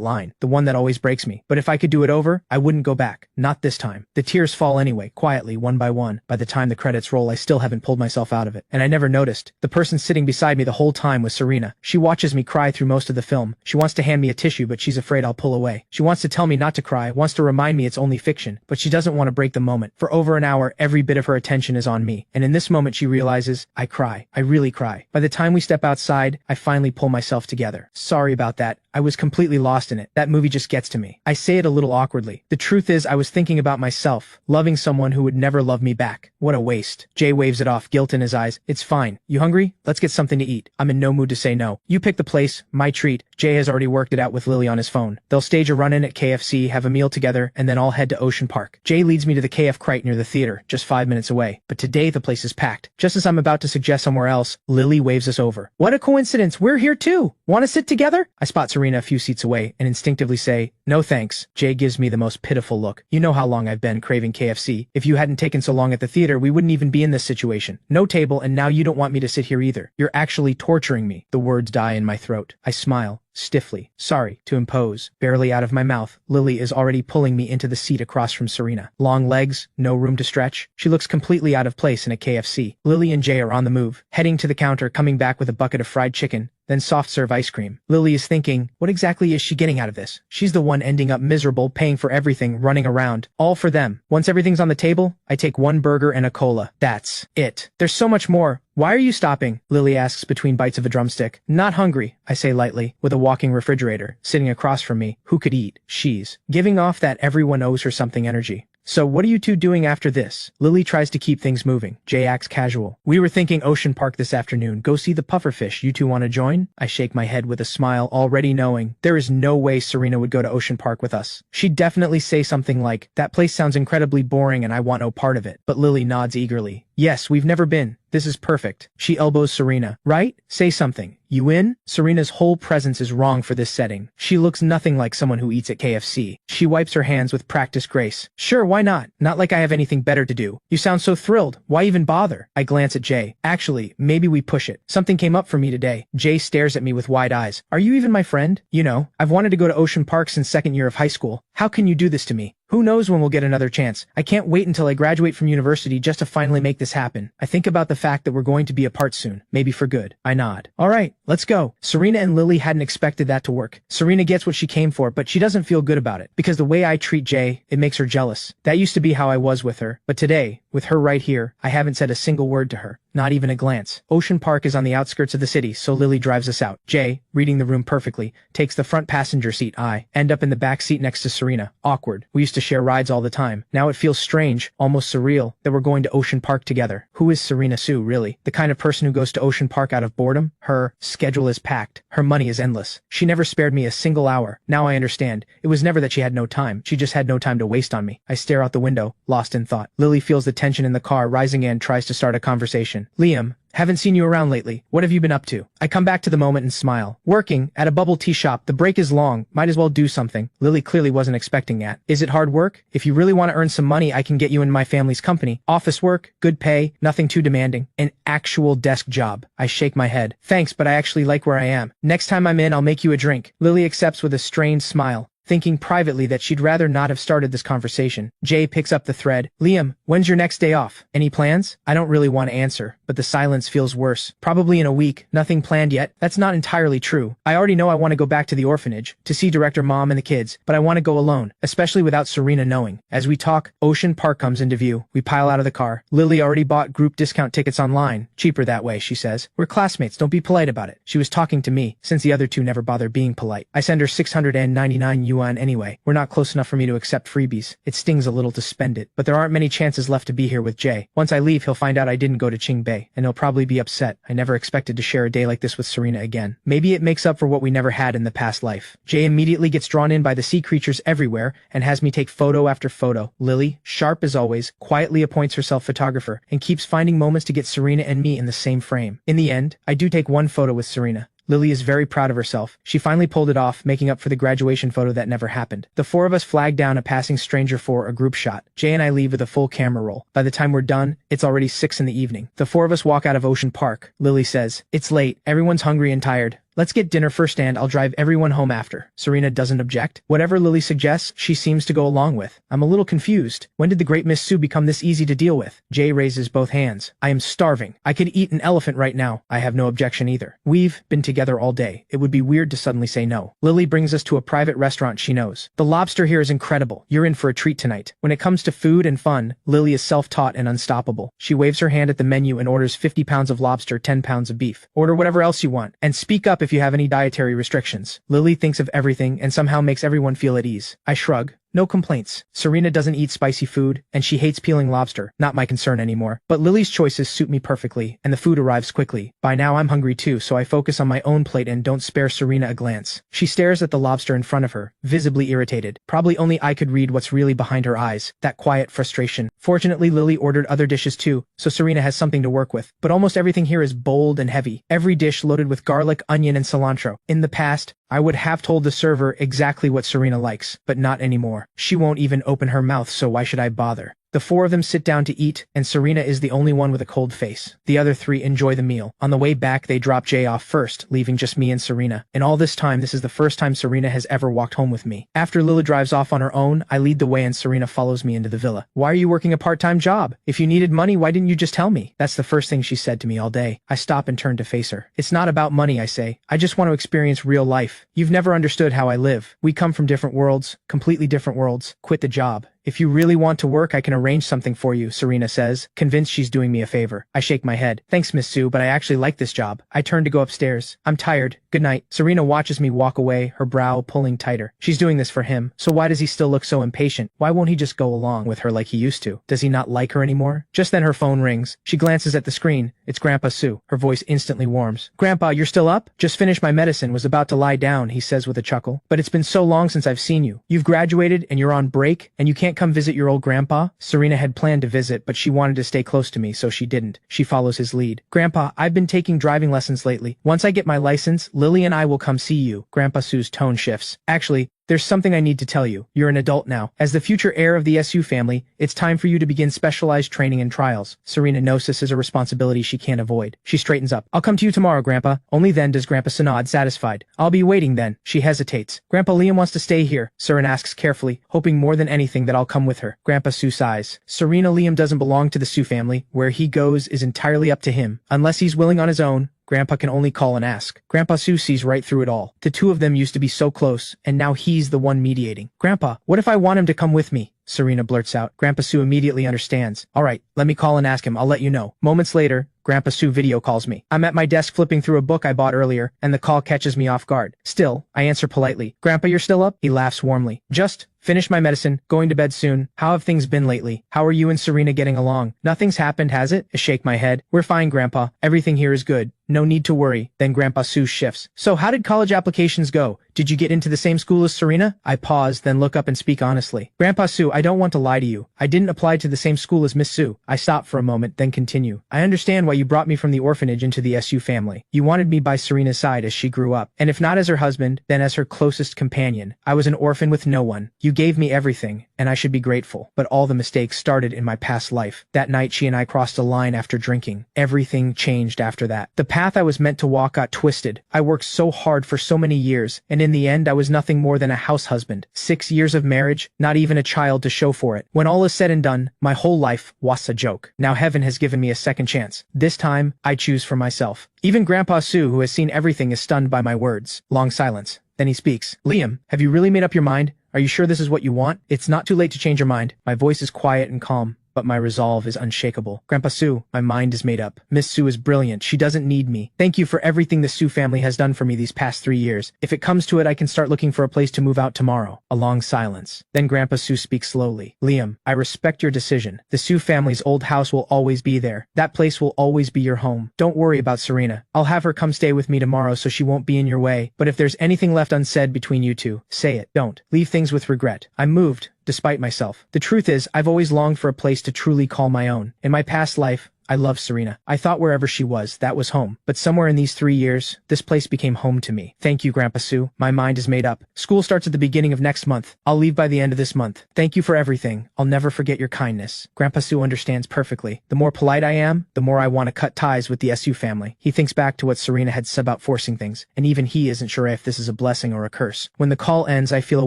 line, the one that always breaks me. But if I could do it over, I wouldn't go back. Not this time. The tears fall anyway, quietly, one by one. By the time the credits roll, I still haven't pulled myself out of it. And I never noticed. The person sitting beside me the whole time was Serena. She watches me cry through most of the film. She wants to hand me a tissue, but she's afraid I'll pull away. She wants to tell me not to cry, wants to remind me it's only fiction, but she doesn't want to break the moment. For over an hour, every bit of her attention is on me. And in this moment, she realizes, I cry. I really cry. By the time we step outside, I finally pull myself together. Sorry about that. I was completely lost in it. That movie just gets to me. I say it a little awkwardly. The truth is, I was thinking about myself, loving someone who would never love me back. What a waste. Jay waves it off, guilt in his eyes. It's fine. You hungry? Let's get something to eat. I'm in no mood to say no. You pick the place, my treat. Jay has already worked it out with Lily on his phone. They'll stage a run-in at KFC, have a meal together, and then all head to Ocean Park. Jay leads me to the KF Crate near the theater, just 5 minutes away. But today the place is packed. Just as I'm about to suggest somewhere else, Lily waves us over. What a coincidence. We're here too. Want to sit together? I spot Serena a few seats away and instinctively say, no thanks. Jay gives me the most pitiful look. You know how long I've been craving KFC. If you hadn't taken so long at the theater, we wouldn't even be in this situation. No table, and now you don't want me to sit here either. You're actually torturing me. The words die in my throat. I smile. Stiffly. Sorry to impose. Barely out of my mouth, Lily is already pulling me into the seat across from Serena. Long legs, no room to stretch. She looks completely out of place in a KFC. Lily and Jay are on the move, heading to the counter, coming back with a bucket of fried chicken, then soft serve ice cream. Lily is thinking, what exactly is she getting out of this? She's the one ending up miserable, paying for everything, running around. All for them. Once everything's on the table, I take one burger and a cola. That's it. There's so much more. Why are you stopping? Lily asks between bites of a drumstick. Not hungry, I say lightly, with a walking refrigerator sitting across from me. Who could eat? She's giving off that everyone owes her something energy. So what are you two doing after this? Lily tries to keep things moving. Jay acts casual. We were thinking Ocean Park this afternoon. Go see the pufferfish. You two want to join? I shake my head with a smile, already knowing there is no way Serena would go to Ocean Park with us. She'd definitely say something like, that place sounds incredibly boring and I want no part of it. But Lily nods eagerly. Yes, we've never been. This is perfect. She elbows Serena. Right? Say something. You in? Serena's whole presence is wrong for this setting. She looks nothing like someone who eats at KFC. She wipes her hands with practiced grace. Sure, why not? Not like I have anything better to do. You sound so thrilled. Why even bother? I glance at Jay. Actually, maybe we push it. Something came up for me today. Jay stares at me with wide eyes. Are you even my friend? You know, I've wanted to go to Ocean Park since second year of high school. How can you do this to me? Who knows when we'll get another chance? I can't wait until I graduate from university just to finally make this happen. I think about the fact that we're going to be apart soon. Maybe for good. I nod. All right, let's go. Serena and Lily hadn't expected that to work. Serena gets what she came for, but she doesn't feel good about it. Because the way I treat Jay, it makes her jealous. That used to be how I was with her. But today, with her right here, I haven't said a single word to her. Not even a glance. Ocean Park is on the outskirts of the city, so Lily drives us out. Jay, reading the room perfectly, takes the front passenger seat. I end up in the back seat next to Serena. Awkward. We used to share rides all the time. Now it feels strange, almost surreal, that we're going to Ocean Park together. Who is Serena Sue, really? The kind of person who goes to Ocean Park out of boredom? Her schedule is packed. Her money is endless. She never spared me a single hour. Now I understand. It was never that she had no time. She just had no time to waste on me. I stare out the window, lost in thought. Lily feels the tension in the car rising and tries to start a conversation. Liam, haven't seen you around lately. What have you been up to? I come back to the moment and smile. Working, at a bubble tea shop. The break is long. Might as well do something. Lily clearly wasn't expecting that. Is it hard work? If you really want to earn some money, I can get you in my family's company. Office work, good pay, nothing too demanding. An actual desk job. I shake my head. Thanks, but I actually like where I am. Next time I'm in, I'll make you a drink. Lily accepts with a strained smile. thinking privately that she'd rather not have started this conversation. Jay picks up the thread. Liam, when's your next day off? Any plans? I don't really want to answer, but the silence feels worse. Probably in a week. Nothing planned yet. That's not entirely true. I already know I want to go back to the orphanage, to see Director Mom and the kids, but I want to go alone, especially without Serena knowing. As we talk, Ocean Park comes into view. We pile out of the car. Lily already bought group discount tickets online. Cheaper that way, she says. We're classmates, don't be polite about it. She was talking to me, since the other two never bother being polite. I send her 699 yuan anyway. We're not close enough for me to accept freebies. It stings a little to spend it, but there aren't many chances left to be here with Jay. Once I leave, he'll find out I didn't go to Qingbei, and he'll probably be upset. I never expected to share a day like this with Serena again. Maybe it makes up for what we never had in the past life. Jay immediately gets drawn in by the sea creatures everywhere and has me take photo after photo. Lily, sharp as always, quietly appoints herself photographer and keeps finding moments to get Serena and me in the same frame. In the end, I do take one photo with Serena. Lily is very proud of herself. She finally pulled it off, making up for the graduation photo that never happened. The four of us flag down a passing stranger for a group shot. Jay and I leave with a full camera roll. By the time we're done, it's already 6 in the evening. The four of us walk out of Ocean Park. Lily says, "It's late. Everyone's hungry and tired. Let's get dinner first and I'll drive everyone home after." Serena doesn't object. Whatever Lily suggests, she seems to go along with. I'm a little confused. When did the great Miss Sue become this easy to deal with? Jay raises both hands. I am starving. I could eat an elephant right now. I have no objection either. We've been together all day. It would be weird to suddenly say no. Lily brings us to a private restaurant she knows. The lobster here is incredible. You're in for a treat tonight. When it comes to food and fun, Lily is self-taught and unstoppable. She waves her hand at the menu and orders 50 pounds of lobster, 10 pounds of beef. Order whatever else you want. And speak up if you have any dietary restrictions. Lily thinks of everything and somehow makes everyone feel at ease. I shrug. No complaints. Serena doesn't eat spicy food, and she hates peeling lobster. Not my concern anymore. But Lily's choices suit me perfectly, and the food arrives quickly. By now I'm hungry too, so I focus on my own plate and don't spare Serena a glance. She stares at the lobster in front of her, visibly irritated. Probably only I could read what's really behind her eyes. That quiet frustration. Fortunately, Lily ordered other dishes too, so Serena has something to work with. But almost everything here is bold and heavy. Every dish loaded with garlic, onion, and cilantro. In the past, I would have told the server exactly what Serena likes, but not anymore. She won't even open her mouth, so why should I bother? The four of them sit down to eat, and Serena is the only one with a cold face. The other three enjoy the meal. On the way back, they drop Jay off first, leaving just me and Serena. In all this time, this is the first time Serena has ever walked home with me. After Lila drives off on her own, I lead the way and Serena follows me into the villa. Why are you working a part-time job? If you needed money, why didn't you just tell me? That's the first thing she said to me all day. I stop and turn to face her. It's not about money, I say. I just want to experience real life. You've never understood how I live. We come from different worlds, completely different worlds. Quit the job. If you really want to work, I can arrange something for you, Serena says, convinced she's doing me a favor. I shake my head. Thanks, Miss Sue, but I actually like this job. I turn to go upstairs. I'm tired. Good night. Serena watches me walk away, her brow pulling tighter. She's doing this for him, so why does he still look so impatient? Why won't he just go along with her like he used to? Does he not like her anymore? Just then her phone rings. She glances at the screen. It's Grandpa Sue. Her voice instantly warms. Grandpa, you're still up? Just finished my medicine, was about to lie down, he says with a chuckle. But it's been so long since I've seen you. You've graduated and you're on break, and you can't come visit your old grandpa? Serena had planned to visit, but she wanted to stay close to me, so she didn't. She follows his lead. Grandpa, I've been taking driving lessons lately. Once I get my license, Lily and I will come see you. Grandpa Sue's tone shifts. Actually, there's something I need to tell you. You're an adult now. As the future heir of the SU family, it's time for you to begin specialized training and trials. Serena knows this is a responsibility she can't avoid. She straightens up. I'll come to you tomorrow, Grandpa. Only then does Grandpa Sue nod, satisfied. I'll be waiting then. She hesitates. Grandpa Liam wants to stay here, Serena asks carefully, hoping more than anything that I'll come with her. Grandpa Sue sighs. Serena, Liam doesn't belong to the Sue family. Where he goes is entirely up to him. Unless he's willing on his own, Grandpa can only call and ask. Grandpa Sue sees right through it all. The two of them used to be so close, and now he's the one mediating. Grandpa, what if I want him to come with me? Serena blurts out. Grandpa Sue immediately understands. All right, let me call and ask him. I'll let you know. Moments later, Grandpa Sue video calls me. I'm at my desk flipping through a book I bought earlier, and the call catches me off guard. Still, I answer politely. Grandpa, you're still up? He laughs warmly. Just finished my medicine, going to bed soon. How have things been lately? How are you and Serena getting along? Nothing's happened, has it? I shake my head. We're fine, Grandpa. Everything here is good. No need to worry. Then Grandpa Sue shifts. So how did college applications go? Did you get into the same school as Serena? I pause, then look up and speak honestly. Grandpa Sue, I don't want to lie to you. I didn't apply to the same school as Miss Sue. I stop for a moment, then continue. I understand why you brought me from the orphanage into the SU family. You wanted me by Serena's side as she grew up. And if not as her husband, then as her closest companion. I was an orphan with no one. You gave me everything, and I should be grateful. But all the mistakes started in my past life. That night she and I crossed a line after drinking. Everything changed after that. The path I was meant to walk got twisted. I worked so hard for so many years, and in in the end I was nothing more than a house husband. 6 years of marriage, not even a child to show for it. When all is said and done, my whole life was a joke. Now heaven has given me a second chance. This time, I choose for myself. Even Grandpa Sue, who has seen everything, is stunned by my words. Long silence. Then he speaks. Liam, have you really made up your mind? Are you sure this is what you want? It's not too late to change your mind. My voice is quiet and calm, but my resolve is unshakable. Grandpa Sue, my mind is made up. Miss Sue is brilliant. She doesn't need me. Thank you for everything the Sue family has done for me these past 3 years. If it comes to it, I can start looking for a place to move out tomorrow. A long silence. Then Grandpa Sue speaks slowly. Liam, I respect your decision. The Sue family's old house will always be there. That place will always be your home. Don't worry about Serena. I'll have her come stay with me tomorrow so she won't be in your way. But if there's anything left unsaid between you two, say it. Don't leave things with regret. I'm moved, despite myself. The truth is, I've always longed for a place to truly call my own. In my past life, I loved Serena. I thought wherever she was, that was home. But somewhere in these 3 years, this place became home to me. Thank you, Grandpa Sue. My mind is made up. School starts at the beginning of next month. I'll leave by the end of this month. Thank you for everything. I'll never forget your kindness. Grandpa Sue understands perfectly. The more polite I am, the more I want to cut ties with the SU family. He thinks back to what Serena had said about forcing things, and even he isn't sure if this is a blessing or a curse. When the call ends, I feel a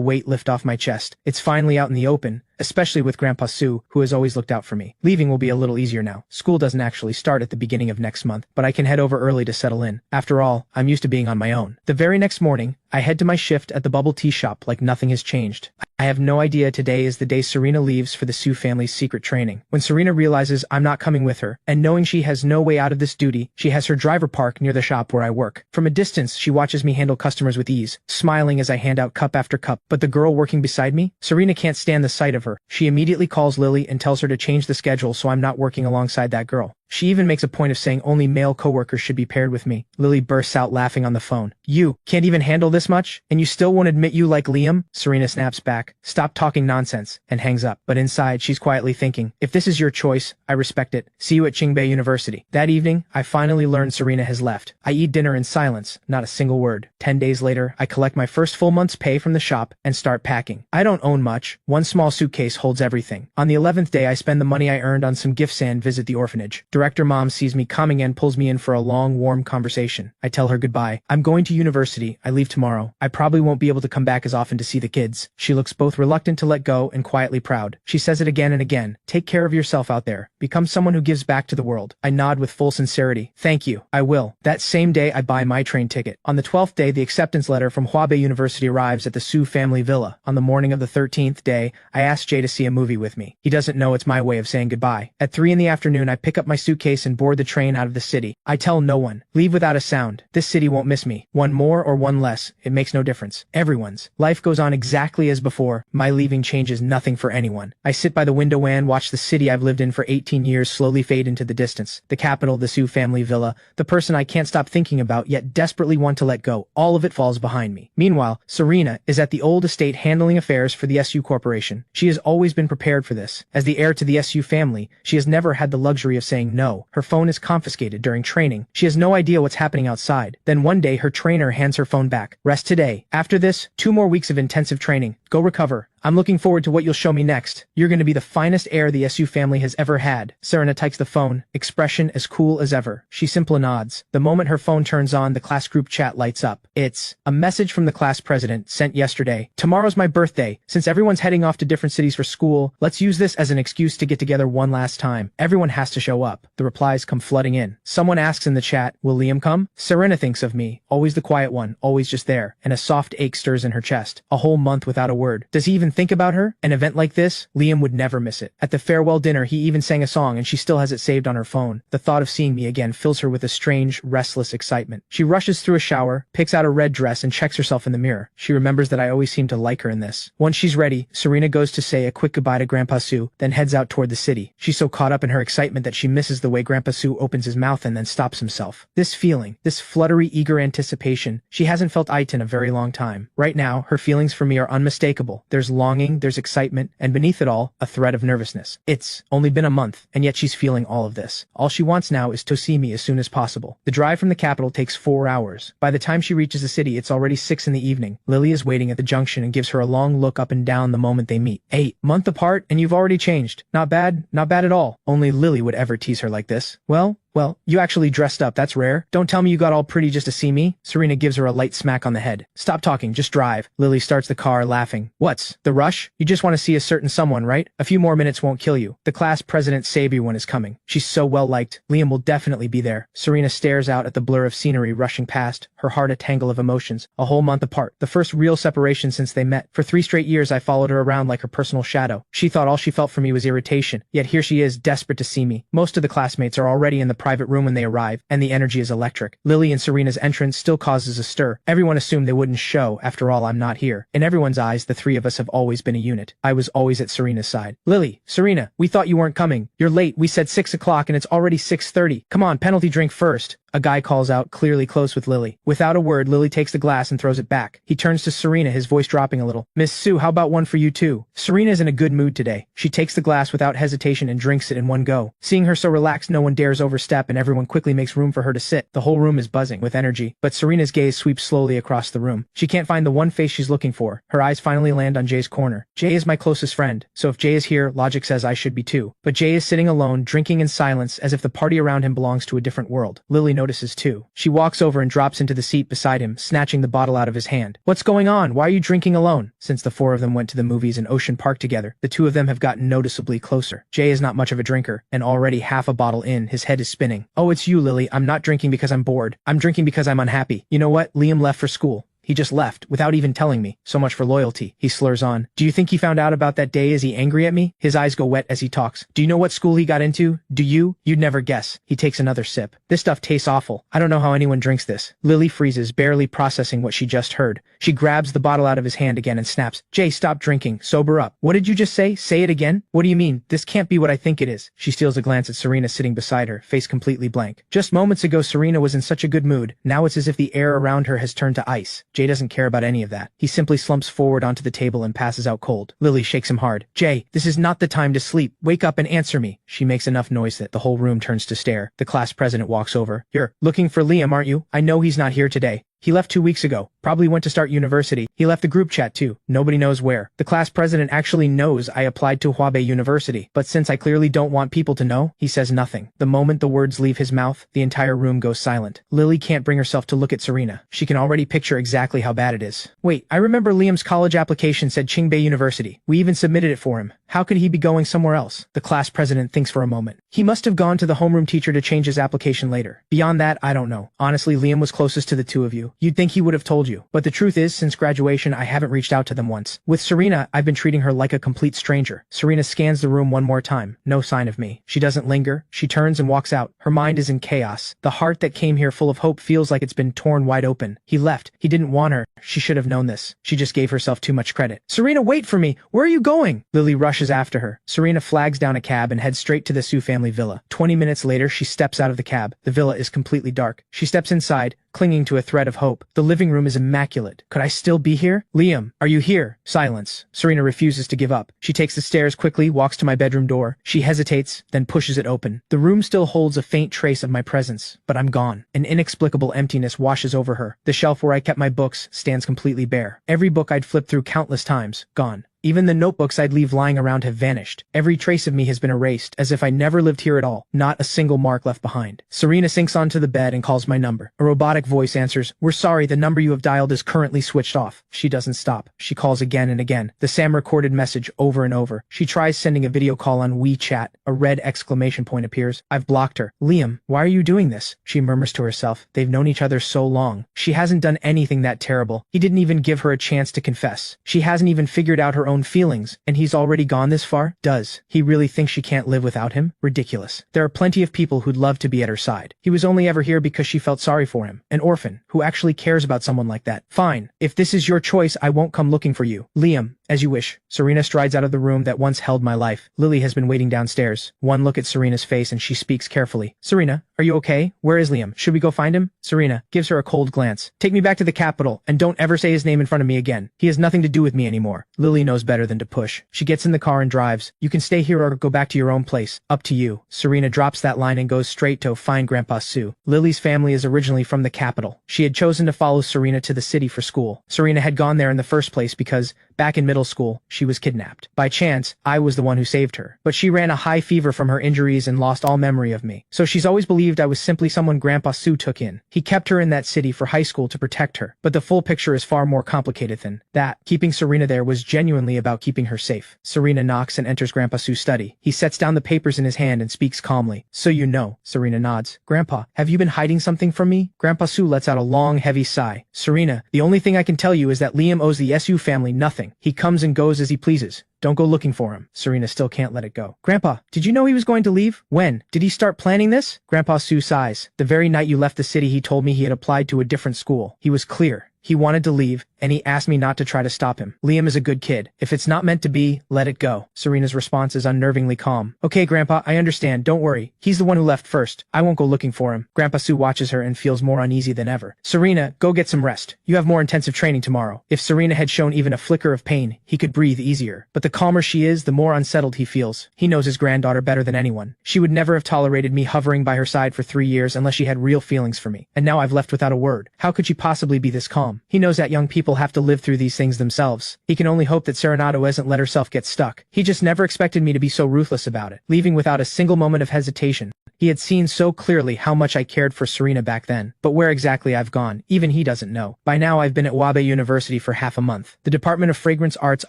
weight lift off my chest. It's finally out in the open, especially with Grandpa Sue, who has always looked out for me. Leaving will be a little easier now. School doesn't actually start at the beginning of next month, but I can head over early to settle in. After all, I'm used to being on my own. The very next morning, I head to my shift at the bubble tea shop like nothing has changed. I have no idea today is the day Serena leaves for the Sue family's secret training. When Serena realizes I'm not coming with her, and knowing she has no way out of this duty, she has her driver park near the shop where I work. From a distance, she watches me handle customers with ease, smiling as I hand out cup after cup. But the girl working beside me? Serena can't stand the sight of her. She immediately calls Lily and tells her to change the schedule so I'm not working alongside that girl. She even makes a point of saying only male coworkers should be paired with me. Lily bursts out laughing on the phone. You can't even handle this much? And you still won't admit you like Liam? Serena snaps back. Stop talking nonsense, and hangs up. But inside, she's quietly thinking, if this is your choice, I respect it. See you at Qingbei University. That evening, I finally learn Serena has left. I eat dinner in silence, not a single word. 10 days later, I collect my first full month's pay from the shop and start packing. I don't own much. One small suitcase holds everything. On the 11th day, I spend the money I earned on some gifts and visit the orphanage. Director Mom sees me coming and pulls me in for a long, warm conversation. I tell her goodbye. I'm going to university. I leave tomorrow. I probably won't be able to come back as often to see the kids. She looks both reluctant to let go and quietly proud. She says it again and again. Take care of yourself out there. Become someone who gives back to the world. I nod with full sincerity. Thank you. I will. That same day, I buy my train ticket. On the 12th day, the acceptance letter from Hubei University arrives at the Sue family villa. On the morning of the 13th day, I ask Jay to see a movie with me. He doesn't know it's my way of saying goodbye. At 3 in the afternoon, I pick up my suitcase and board the train out of the city. I tell no one. Leave without a sound. This city won't miss me. One more or one less, it makes no difference. Everyone's. Life goes on exactly as before. My leaving changes nothing for anyone. I sit by the window and watch the city I've lived in for 18 years slowly fade into the distance. The capital, the Sue family villa, the person I can't stop thinking about yet desperately want to let go. All of it falls behind me. Meanwhile, Serena is at the old estate handling affairs for the SU Corporation. She has always been prepared for this. As the heir to the SU family, she has never had the luxury of saying no. Her phone is confiscated during training. She has no idea what's happening outside. Then one day, her trainer hands her phone back. Rest today. After this, 2 more weeks of intensive training. Go recover. I'm looking forward to what you'll show me next. You're going to be the finest heir the SU family has ever had. Serena takes the phone, expression as cool as ever. She simply nods. The moment her phone turns on, the class group chat lights up. It's a message from the class president, sent yesterday. Tomorrow's my birthday. Since everyone's heading off to different cities for school, let's use this as an excuse to get together one last time. Everyone has to show up. The replies come flooding in. Someone asks in the chat, will Liam come? Serena thinks of me, always the quiet one, always just there, and a soft ache stirs in her chest. A whole month without a word. Does he even think about her? An event like this? Liam would never miss it. At the farewell dinner, he even sang a song and she still has it saved on her phone. The thought of seeing me again fills her with a strange, restless excitement. She rushes through a shower, picks out a red dress and checks herself in the mirror. She remembers that I always seem to like her in this. Once she's ready, Serena goes to say a quick goodbye to Grandpa Sue, then heads out toward the city. She's so caught up in her excitement that she misses the way Grandpa Sue opens his mouth and then stops himself. This feeling, this fluttery, eager anticipation, she hasn't felt it in a very long time. Right now, her feelings for me are unmistakable. There's longing, there's excitement, and beneath it all, a thread of nervousness. It's only been a month, and yet she's feeling all of this. All she wants now is to see me as soon as possible. The drive from the capital takes 4 hours. By the time she reaches the city, it's already 6 in the evening. Lily is waiting at the junction and gives her a long look up and down the moment they meet. 8 months apart, and you've already changed. Not bad at all. Only Lily would ever tease her like this. Well, Well, you actually dressed up, that's rare. Don't tell me you got all pretty just to see me. Serena gives her a light smack on the head. Stop talking, just drive. Lily starts the car, laughing. What's the rush? You just want to see a certain someone, right? A few more minutes won't kill you. The class president Sabiwan is coming. She's so well liked. Liam will definitely be there. Serena stares out at the blur of scenery rushing past, her heart a tangle of emotions. A whole month apart. The first real separation since they met. For 3 straight years I followed her around like her personal shadow. She thought all she felt for me was irritation. Yet here she is, desperate to see me. Most of the classmates are already in the private room when they arrive, and the energy is electric. Lily and Serena's entrance still causes a stir. Everyone assumed they wouldn't show. After all, I'm not here. In everyone's eyes, the 3 of us have always been a unit. I was always at Serena's side. Lily, Serena, we thought you weren't coming. You're late. We said 6 o'clock and it's already 6:30. Come on, penalty drink first. A guy calls out, clearly close with Lily. Without a word, Lily takes the glass and throws it back. He turns to Serena, his voice dropping a little. Miss Sue, how about one for you too? Serena's in a good mood today. She takes the glass without hesitation and drinks it in one go. Seeing her so relaxed, no one dares overstep and everyone quickly makes room for her to sit. The whole room is buzzing with energy, but Serena's gaze sweeps slowly across the room. She can't find the one face she's looking for. Her eyes finally land on Jay's corner. Jay is my closest friend, so if Jay is here, logic says I should be too. But Jay is sitting alone, drinking in silence as if the party around him belongs to a different world. Lily notices too. She walks over and drops into the seat beside him, snatching the bottle out of his hand. What's going on? Why are you drinking alone? Since the 4 of them went to the movies in Ocean Park together, the 2 of them have gotten noticeably closer. Jay is not much of a drinker, and already half a bottle in, his head is spinning. Oh, it's you, Lily. I'm not drinking because I'm bored. I'm drinking because I'm unhappy. You know what? Liam left for school. He just left, without even telling me. So much for loyalty. He slurs on. Do you think he found out about that day? Is he angry at me? His eyes go wet as he talks. Do you know what school he got into? Do you? You'd never guess. He takes another sip. This stuff tastes awful. I don't know how anyone drinks this. Lily freezes, barely processing what she just heard. She grabs the bottle out of his hand again and snaps. Jay, stop drinking. Sober up. What did you just say? Say it again? What do you mean? This can't be what I think it is. She steals a glance at Serena sitting beside her, face completely blank. Just moments ago Serena was in such a good mood. Now it's as if the air around her has turned to ice. Jay doesn't care about any of that. He simply slumps forward onto the table and passes out cold. Lily shakes him hard. Jay, this is not the time to sleep. Wake up and answer me. She makes enough noise that the whole room turns to stare. The class president walks over. You're looking for Liam, aren't you? I know he's not here today. He left 2 weeks ago. Probably went to start university. He left the group chat too. Nobody knows where. The class president actually knows I applied to Hubei University. But since I clearly don't want people to know, he says nothing. The moment the words leave his mouth, the entire room goes silent. Lily can't bring herself to look at Serena. She can already picture exactly how bad it is. Wait, I remember Liam's college application said Qingbei University. We even submitted it for him. How could he be going somewhere else? The class president thinks for a moment. He must have gone to the homeroom teacher to change his application later. Beyond that, I don't know. Honestly, Liam was closest to the 2 of you. You'd think he would have told you. But the truth is, since graduation, I haven't reached out to them once. With Serena, I've been treating her like a complete stranger. Serena scans the room one more time. No sign of me. She doesn't linger. She turns and walks out. Her mind is in chaos. The heart that came here full of hope feels like it's been torn wide open. He left. He didn't want her. She should have known this. She just gave herself too much credit. Serena, wait for me! Where are you going? Lily rushes after her. Serena flags down a cab and heads straight to the Sue family villa. 20 minutes later, she steps out of the cab. The villa is completely dark. She steps inside, clinging to a thread of hope. The living room is immaculate. Could I still be here? Liam, are you here? Silence. Serena refuses to give up. She takes the stairs quickly, walks to my bedroom door. She hesitates, then pushes it open. The room still holds a faint trace of my presence, but I'm gone. An inexplicable emptiness washes over her. The shelf where I kept my books stands completely bare. Every book I'd flipped through countless times, gone. Even the notebooks I'd leave lying around have vanished. Every trace of me has been erased, as if I never lived here at all. Not a single mark left behind. Serena sinks onto the bed and calls my number. A robotic voice answers, "We're sorry, the number you have dialed is currently switched off." She doesn't stop. She calls again and again. The Sam recorded message over and over. She tries sending a video call on WeChat. A red exclamation point appears. I've blocked her. Liam, why are you doing this? She murmurs to herself. They've known each other so long. She hasn't done anything that terrible. He didn't even give her a chance to confess. She hasn't even figured out her own feelings, and he's already gone this far? Does he really think she can't live without him? Ridiculous. There are plenty of people who'd love to be at her side. He was only ever here because she felt sorry for him. An orphan who actually cares about someone like that. Fine. If this is your choice, I won't come looking for you. Liam, as you wish. Serena strides out of the room that once held my life. Lily has been waiting downstairs. One look at Serena's face and she speaks carefully. Serena, are you okay? Where is Liam? Should we go find him? Serena gives her a cold glance. Take me back to the capital, and don't ever say his name in front of me again. He has nothing to do with me anymore. Lily knows better than to push. She gets in the car and drives. You can stay here or go back to your own place. Up to you. Serena drops that line and goes straight to find Grandpa Sue. Lily's family is originally from the capital. She had chosen to follow Serena to the city for school. Serena had gone there in the first place because, back in middle middle school, she was kidnapped. By chance, I was the one who saved her. But she ran a high fever from her injuries and lost all memory of me. So she's always believed I was simply someone Grandpa Su took in. He kept her in that city for high school to protect her. But the full picture is far more complicated than that. Keeping Serena there was genuinely about keeping her safe. Serena knocks and enters Grandpa Su's study. He sets down the papers in his hand and speaks calmly. So you know, Serena nods. Grandpa, have you been hiding something from me? Grandpa Su lets out a long, heavy sigh. Serena, the only thing I can tell you is that Liam owes the SU family nothing. He comes and goes as he pleases. Don't go looking for him. Serena still can't let it go. Grandpa, did you know he was going to leave? When? Did he start planning this? Grandpa Su sighs. The very night you left the city, he told me he had applied to a different school. He was clear. He wanted to leave, and he asked me not to try to stop him. Liam is a good kid. If it's not meant to be, let it go. Serena's response is unnervingly calm. Okay, Grandpa, I understand. Don't worry. He's the one who left first. I won't go looking for him. Grandpa Su watches her and feels more uneasy than ever. Serena, go get some rest. You have more intensive training tomorrow. If Serena had shown even a flicker of pain, he could breathe easier. But the calmer she is, the more unsettled he feels. He knows his granddaughter better than anyone. She would never have tolerated me hovering by her side for 3 years unless she had real feelings for me. And now I've left without a word. How could she possibly be this calm? He knows that young people have to live through these things themselves. He can only hope that Serenado hasn't let herself get stuck. He just never expected me to be so ruthless about it, leaving without a single moment of hesitation. He had seen so clearly how much I cared for Serena back then, but where exactly I've gone, even he doesn't know. By now I've been at Wabe University for half a month. The Department of Fragrance Arts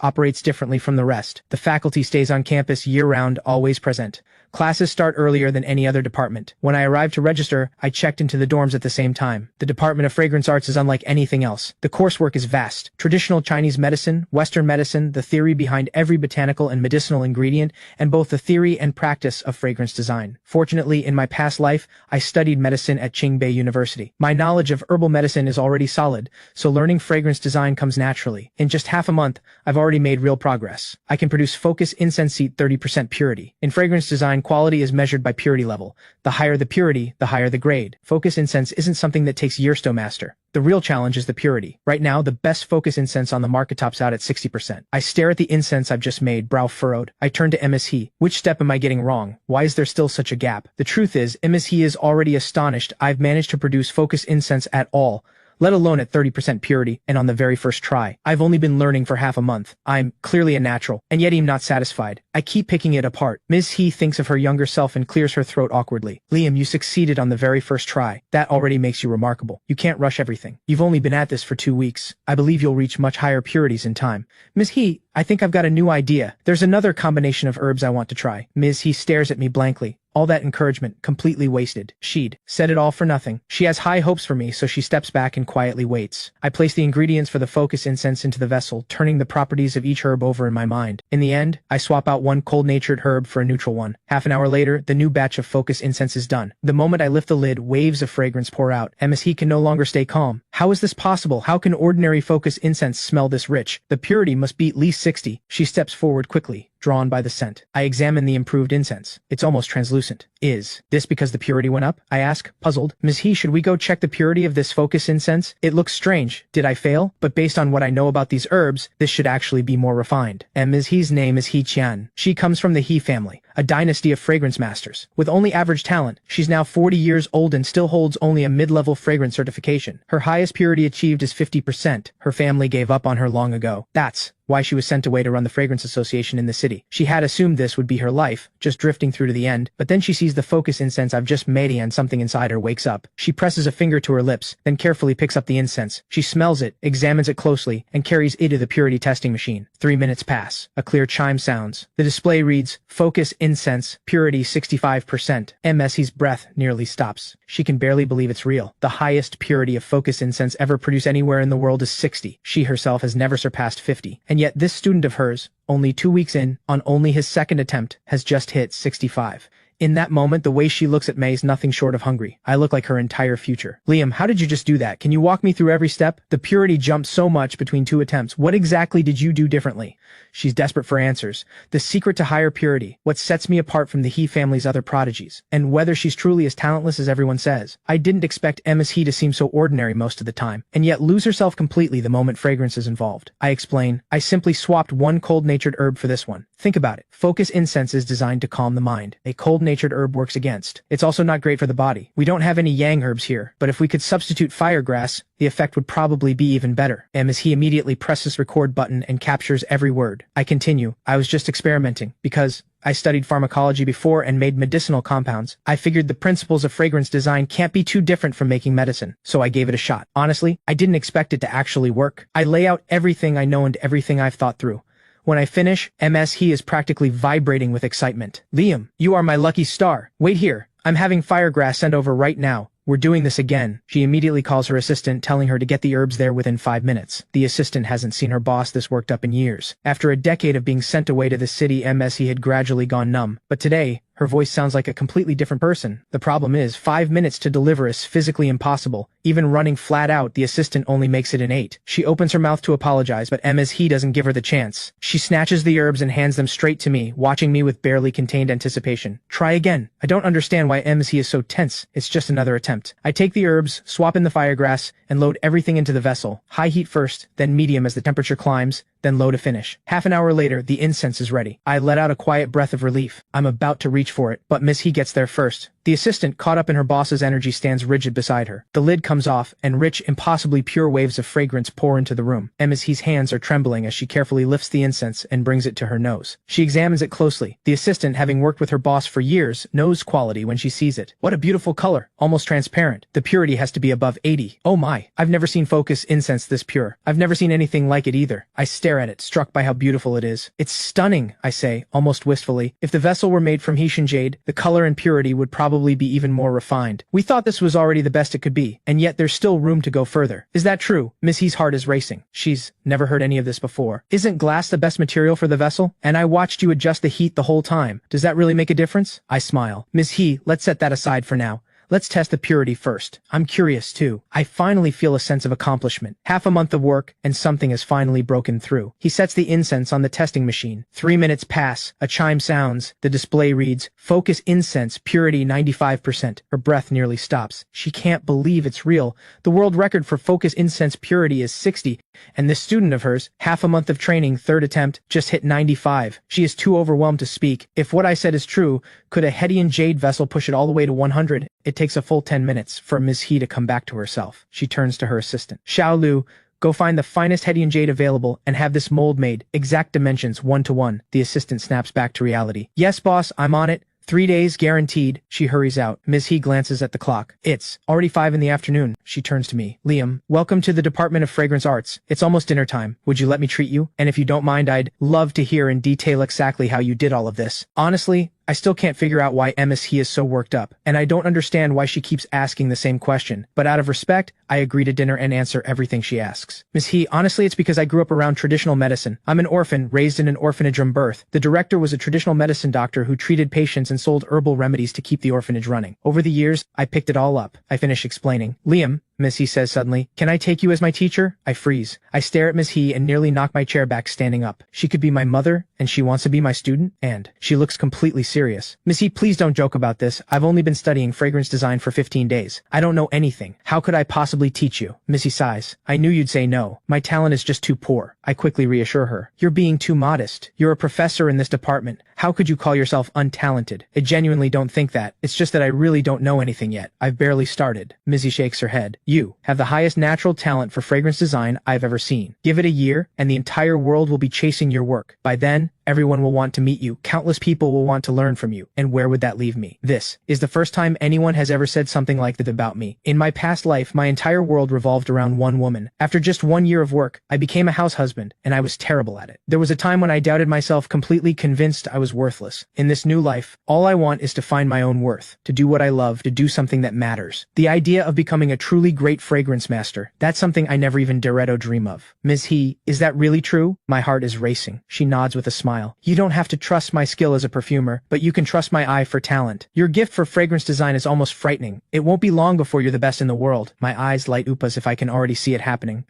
operates differently from the rest. The faculty stays on campus year-round, always present. Classes start earlier than any other department. When I arrived to register, I checked into the dorms at the same time. The Department of Fragrance Arts is unlike anything else. The coursework is vast. Traditional Chinese medicine, Western medicine, the theory behind every botanical and medicinal ingredient, and both the theory and practice of fragrance design. Fortunately, in my past life, I studied medicine at Qingbei University. My knowledge of herbal medicine is already solid, so learning fragrance design comes naturally. In just half a month, I've already made real progress. I can produce Focus Incense Seed 30% purity. In fragrance design, quality is measured by purity level. The higher the purity, the higher the grade. Focus incense isn't something that takes years to master. The real challenge is the purity. Right now, the best Focus incense on the market tops out at 60%. I stare at the incense I've just made, brow furrowed. I turn to Ms. He. Which step am I getting wrong? Why is there still such a gap? The truth is, Ms. He is already astonished I've managed to produce Focus incense at all, let alone at 30% purity, and on the very first try. I've only been learning for half a month. I'm clearly a natural, and yet I'm not satisfied. I keep picking it apart. Ms. He thinks of her younger self and clears her throat awkwardly. Liam, you succeeded on the very first try. That already makes you remarkable. You can't rush everything. You've only been at this for 2 weeks. I believe you'll reach much higher purities in time. Ms. He, I think I've got a new idea. There's another combination of herbs I want to try. Ms. He stares at me blankly. All that encouragement, completely wasted. She'd said it all for nothing. She has high hopes for me, so she steps back and quietly waits. I place the ingredients for the Focus incense into the vessel, turning the properties of each herb over in my mind. In the end, I swap out one cold-natured herb for a neutral one. Half an hour later, the new batch of Focus incense is done. The moment I lift the lid, waves of fragrance pour out. Ms. He can no longer stay calm. How is this possible? How can ordinary Focus incense smell this rich? The purity must be at least 60. She steps forward quickly, drawn by the scent. I examine the improved incense. It's almost translucent. Is this because the purity went up? I ask, puzzled. Ms. He, should we go check the purity of this Focus incense? It looks strange. Did I fail? But based on what I know about these herbs, this should actually be more refined. And Ms. He's name is He Qian. She comes from the He family, a dynasty of fragrance masters. With only average talent, she's now 40 years old and still holds only a mid-level fragrance certification. Her highest purity achieved is 50%. Her family gave up on her long ago. That's why she was sent away to run the Fragrance Association in the city. She had assumed this would be her life, just drifting through to the end, but then she sees the Focus incense I've just made and something inside her wakes up. She presses a finger to her lips, then carefully picks up the incense. She smells it, examines it closely, and carries it to the purity testing machine. 3 minutes pass. A clear chime sounds. The display reads, Focus incense, purity 65%. Ms.'s breath nearly stops. She can barely believe it's real. The highest purity of Focus incense ever produced anywhere in the world is 60. She herself has never surpassed 50. And yet this student of hers, only 2 weeks in, on only his second attempt, has just hit 65. In that moment, the way she looks at me is nothing short of hungry. I look like her entire future. Liam, how did you just do that? Can you walk me through every step? The purity jumped so much between 2 attempts. What exactly did you do differently? She's desperate for answers. The secret to higher purity, what sets me apart from the He family's other prodigies, and whether she's truly as talentless as everyone says. I didn't expect Ms. He to seem so ordinary most of the time, and yet lose herself completely the moment fragrance is involved. I explain, I simply swapped one cold-natured herb for this one. Think about it. Focus incense is designed to calm the mind. A cold-natured natured herb works against. It's also not great for the body. We don't have any yang herbs here, but if we could substitute firegrass, the effect would probably be even better. As he immediately presses record button and captures every word. I continue. I was just experimenting, because I studied pharmacology before and made medicinal compounds. I figured the principles of fragrance design can't be too different from making medicine, so I gave it a shot. Honestly, I didn't expect it to actually work. I lay out everything I know and everything I've thought through. When I finish, he is practically vibrating with excitement. Liam, you are my lucky star. Wait here. I'm having firegrass sent over right now. We're doing this again. She immediately calls her assistant, telling her to get the herbs there within 5 minutes. The assistant hasn't seen her boss this worked up in years. After a decade of being sent away to the city, he had gradually gone numb. But today, her voice sounds like a completely different person. The problem is, 5 minutes to deliver is physically impossible. Even running flat out, the assistant only makes it in 8. She opens her mouth to apologize, but he doesn't give her the chance. She snatches the herbs and hands them straight to me, watching me with barely contained anticipation. Try again. I don't understand why he is so tense. It's just another attempt. I take the herbs, swap in the firegrass, and load everything into the vessel. High heat first, then medium as the temperature climbs, then low to finish. Half an hour later, the incense is ready. I let out a quiet breath of relief. I'm about to reach for it, but He gets there first. The assistant, caught up in her boss's energy, stands rigid beside her. The lid comes off, and rich, impossibly pure waves of fragrance pour into the room. His hands are trembling as she carefully lifts the incense and brings it to her nose. She examines it closely. The assistant, having worked with her boss for years, knows quality when she sees it. What a beautiful color, almost transparent. The purity has to be above 80. Oh my, I've never seen focus incense this pure. I've never seen anything like it either. I stare at it, struck by how beautiful it is. It's stunning, I say, almost wistfully. If the vessel were made from Hessian jade, the color and purity would probably be even more refined. We thought this was already the best it could be, and yet there's still room to go further. Is that true? He's heart is racing. She's never heard any of this before. Isn't glass the best material for the vessel? And I watched you adjust the heat the whole time. Does that really make a difference? I smile. Let's set that aside for now. Let's test the purity first. I'm curious too. I finally feel a sense of accomplishment. Half a month of work, and something has finally broken through. He sets the incense on the testing machine. 3 minutes pass. A chime sounds. The display reads, Focus incense, purity 95%. Her breath nearly stops. She can't believe it's real. The world record for focus incense purity is 60, and this student of hers, half a month of training, third attempt, just hit 95. She is too overwhelmed to speak. If what I said is true, could a Hessian jade vessel push it all the way to 100? It takes a full 10 minutes for He to come back to herself. She turns to her assistant. Xiao Lu, go find the finest Hessian jade available and have this mold made. Exact dimensions, 1:1. The assistant snaps back to reality. Yes, boss, I'm on it. 3 days guaranteed. She hurries out. He glances at the clock. It's already 5 in the afternoon. She turns to me. Liam, welcome to the Department of Fragrance Arts. It's almost dinner time. Would you let me treat you? And if you don't mind, I'd love to hear in detail exactly how you did all of this. Honestly, I still can't figure out why he is so worked up, and I don't understand why she keeps asking the same question, but out of respect, I agree to dinner and answer everything she asks. Honestly, it's because I grew up around traditional medicine. I'm an orphan, raised in an orphanage from birth. The director was a traditional medicine doctor who treated patients and sold herbal remedies to keep the orphanage running. Over the years, I picked it all up. I finish explaining. Liam, He says suddenly, can I take you as my teacher? I freeze. I stare at He and nearly knock my chair back, standing up. She could be my mother, and she wants to be my student, and she looks completely serious. Please don't joke about this. I've only been studying fragrance design for 15 days. I don't know anything. How could I possibly teach you? Sighs. I knew you'd say no. My talent is just too poor. I quickly reassure her. You're being too modest. You're a professor in this department. How could you call yourself untalented? I genuinely don't think that. It's just that I really don't know anything yet. I've barely started. Shakes her head. You have the highest natural talent for fragrance design I've ever seen. Give it a year, and the entire world will be chasing your work. By then, everyone will want to meet you. Countless people will want to learn from you. And where would that leave me? This is the first time anyone has ever said something like that about me. In my past life, my entire world revolved around one woman. After just 1 year of work, I became a house husband, and I was terrible at it. There was a time when I doubted myself, completely convinced I was worthless. In this new life, all I want is to find my own worth, to do what I love, to do something that matters. The idea of becoming a truly great fragrance master, that's something I never even dared to dream of. Is that really true? My heart is racing. She nods with a smile. You don't have to trust my skill as a perfumer, but you can trust my eye for talent. Your gift for fragrance design is almost frightening. It won't be long before you're the best in the world. My eyes light up as if I can already see it happening.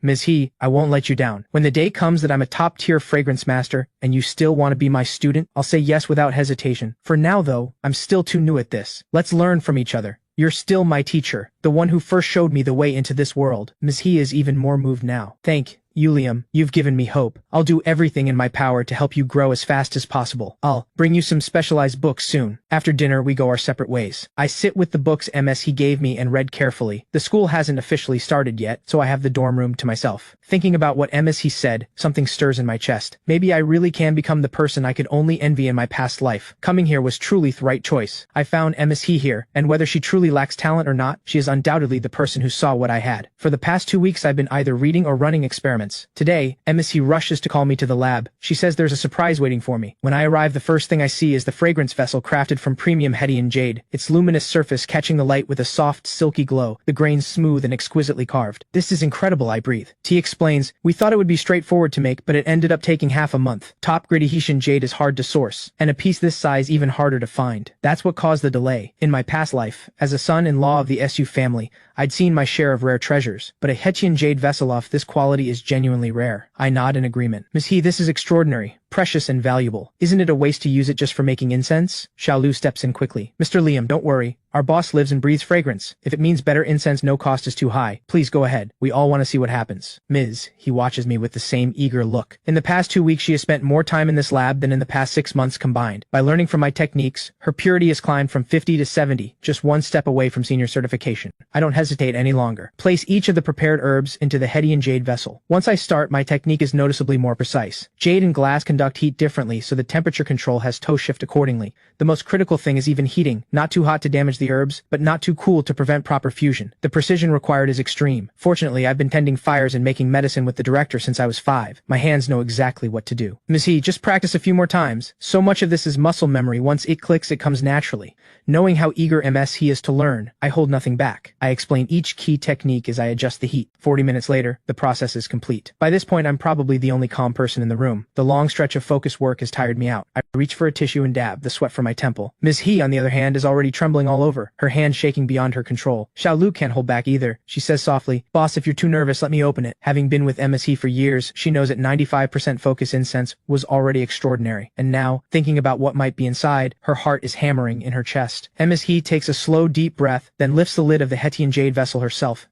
I won't let you down. When the day comes that I'm a top-tier fragrance master, and you still want to be my student, I'll say yes without hesitation. For now, though, I'm still too new at this. Let's learn from each other. You're still my teacher, the one who first showed me the way into this world. He is even more moved now. Thank Liam, you've given me hope. I'll do everything in my power to help you grow as fast as possible. I'll bring you some specialized books soon. After dinner, we go our separate ways. I sit with the books he gave me and read carefully. The school hasn't officially started yet, so I have the dorm room to myself. Thinking about what he said, something stirs in my chest. Maybe I really can become the person I could only envy in my past life. Coming here was truly the right choice. I found he here, and whether she truly lacks talent or not, she is undoubtedly the person who saw what I had. For the past 2 weeks I've been either reading or running experiments. Today, he rushes to call me to the lab. She says there's a surprise waiting for me. When I arrive, the first thing I see is the fragrance vessel crafted from premium Hedian jade, its luminous surface catching the light with a soft, silky glow, the grains smooth and exquisitely carved. This is incredible, I breathe. T explains, we thought it would be straightforward to make, but it ended up taking half a month. Top gritty Hessian jade is hard to source, and a piece this size even harder to find. That's what caused the delay. In my past life, as a son-in-law of the SU family, I'd seen my share of rare treasures, but a Hessian jade vessel of this quality is genuinely rare. I nod in agreement. Miss He, this is extraordinary, precious and valuable. Isn't it a waste to use it just for making incense? Xiaolu steps in quickly. Mr. Liam, don't worry. Our boss lives and breathes fragrance. If it means better incense, no cost is too high. Please go ahead. We all want to see what happens. Ms. He watches me with the same eager look. In the past 2 weeks, she has spent more time in this lab than in the past 6 months combined. By learning from my techniques, her purity has climbed from 50 to 70, just one step away from senior certification. I don't hesitate any longer. Place each of the prepared herbs into the Hedian jade vessel. Once I start, my technique is noticeably more precise. Jade and glass conduct heat differently, so the temperature control has toe shift accordingly. The most critical thing is even heating, not too hot to damage the herbs, but not too cool to prevent proper fusion. The precision required is extreme. Fortunately, I've been tending fires and making medicine with the director since I was 5. My hands know exactly what to do. Ms. He, just practice a few more times. So much of this is muscle memory. Once it clicks, it comes naturally. Knowing how eager he is to learn, I hold nothing back. I explain each key technique as I adjust the heat. 40 minutes later, the process is complete. By this point, I'm probably the only calm person in the room. The long stretch of focused work has tired me out. I reach for a tissue and dab the sweat from my temple. Ms. He, on the other hand, is already trembling all over, her hand shaking beyond her control. Xiaolu can't hold back either. She says softly, "Boss, if you're too nervous, let me open it." Having been with He for years, she knows that 95% focus incense was already extraordinary. And now, thinking about what might be inside, her heart is hammering in her chest. He takes a slow, deep breath, then lifts the lid of the Hessian jade vessel herself.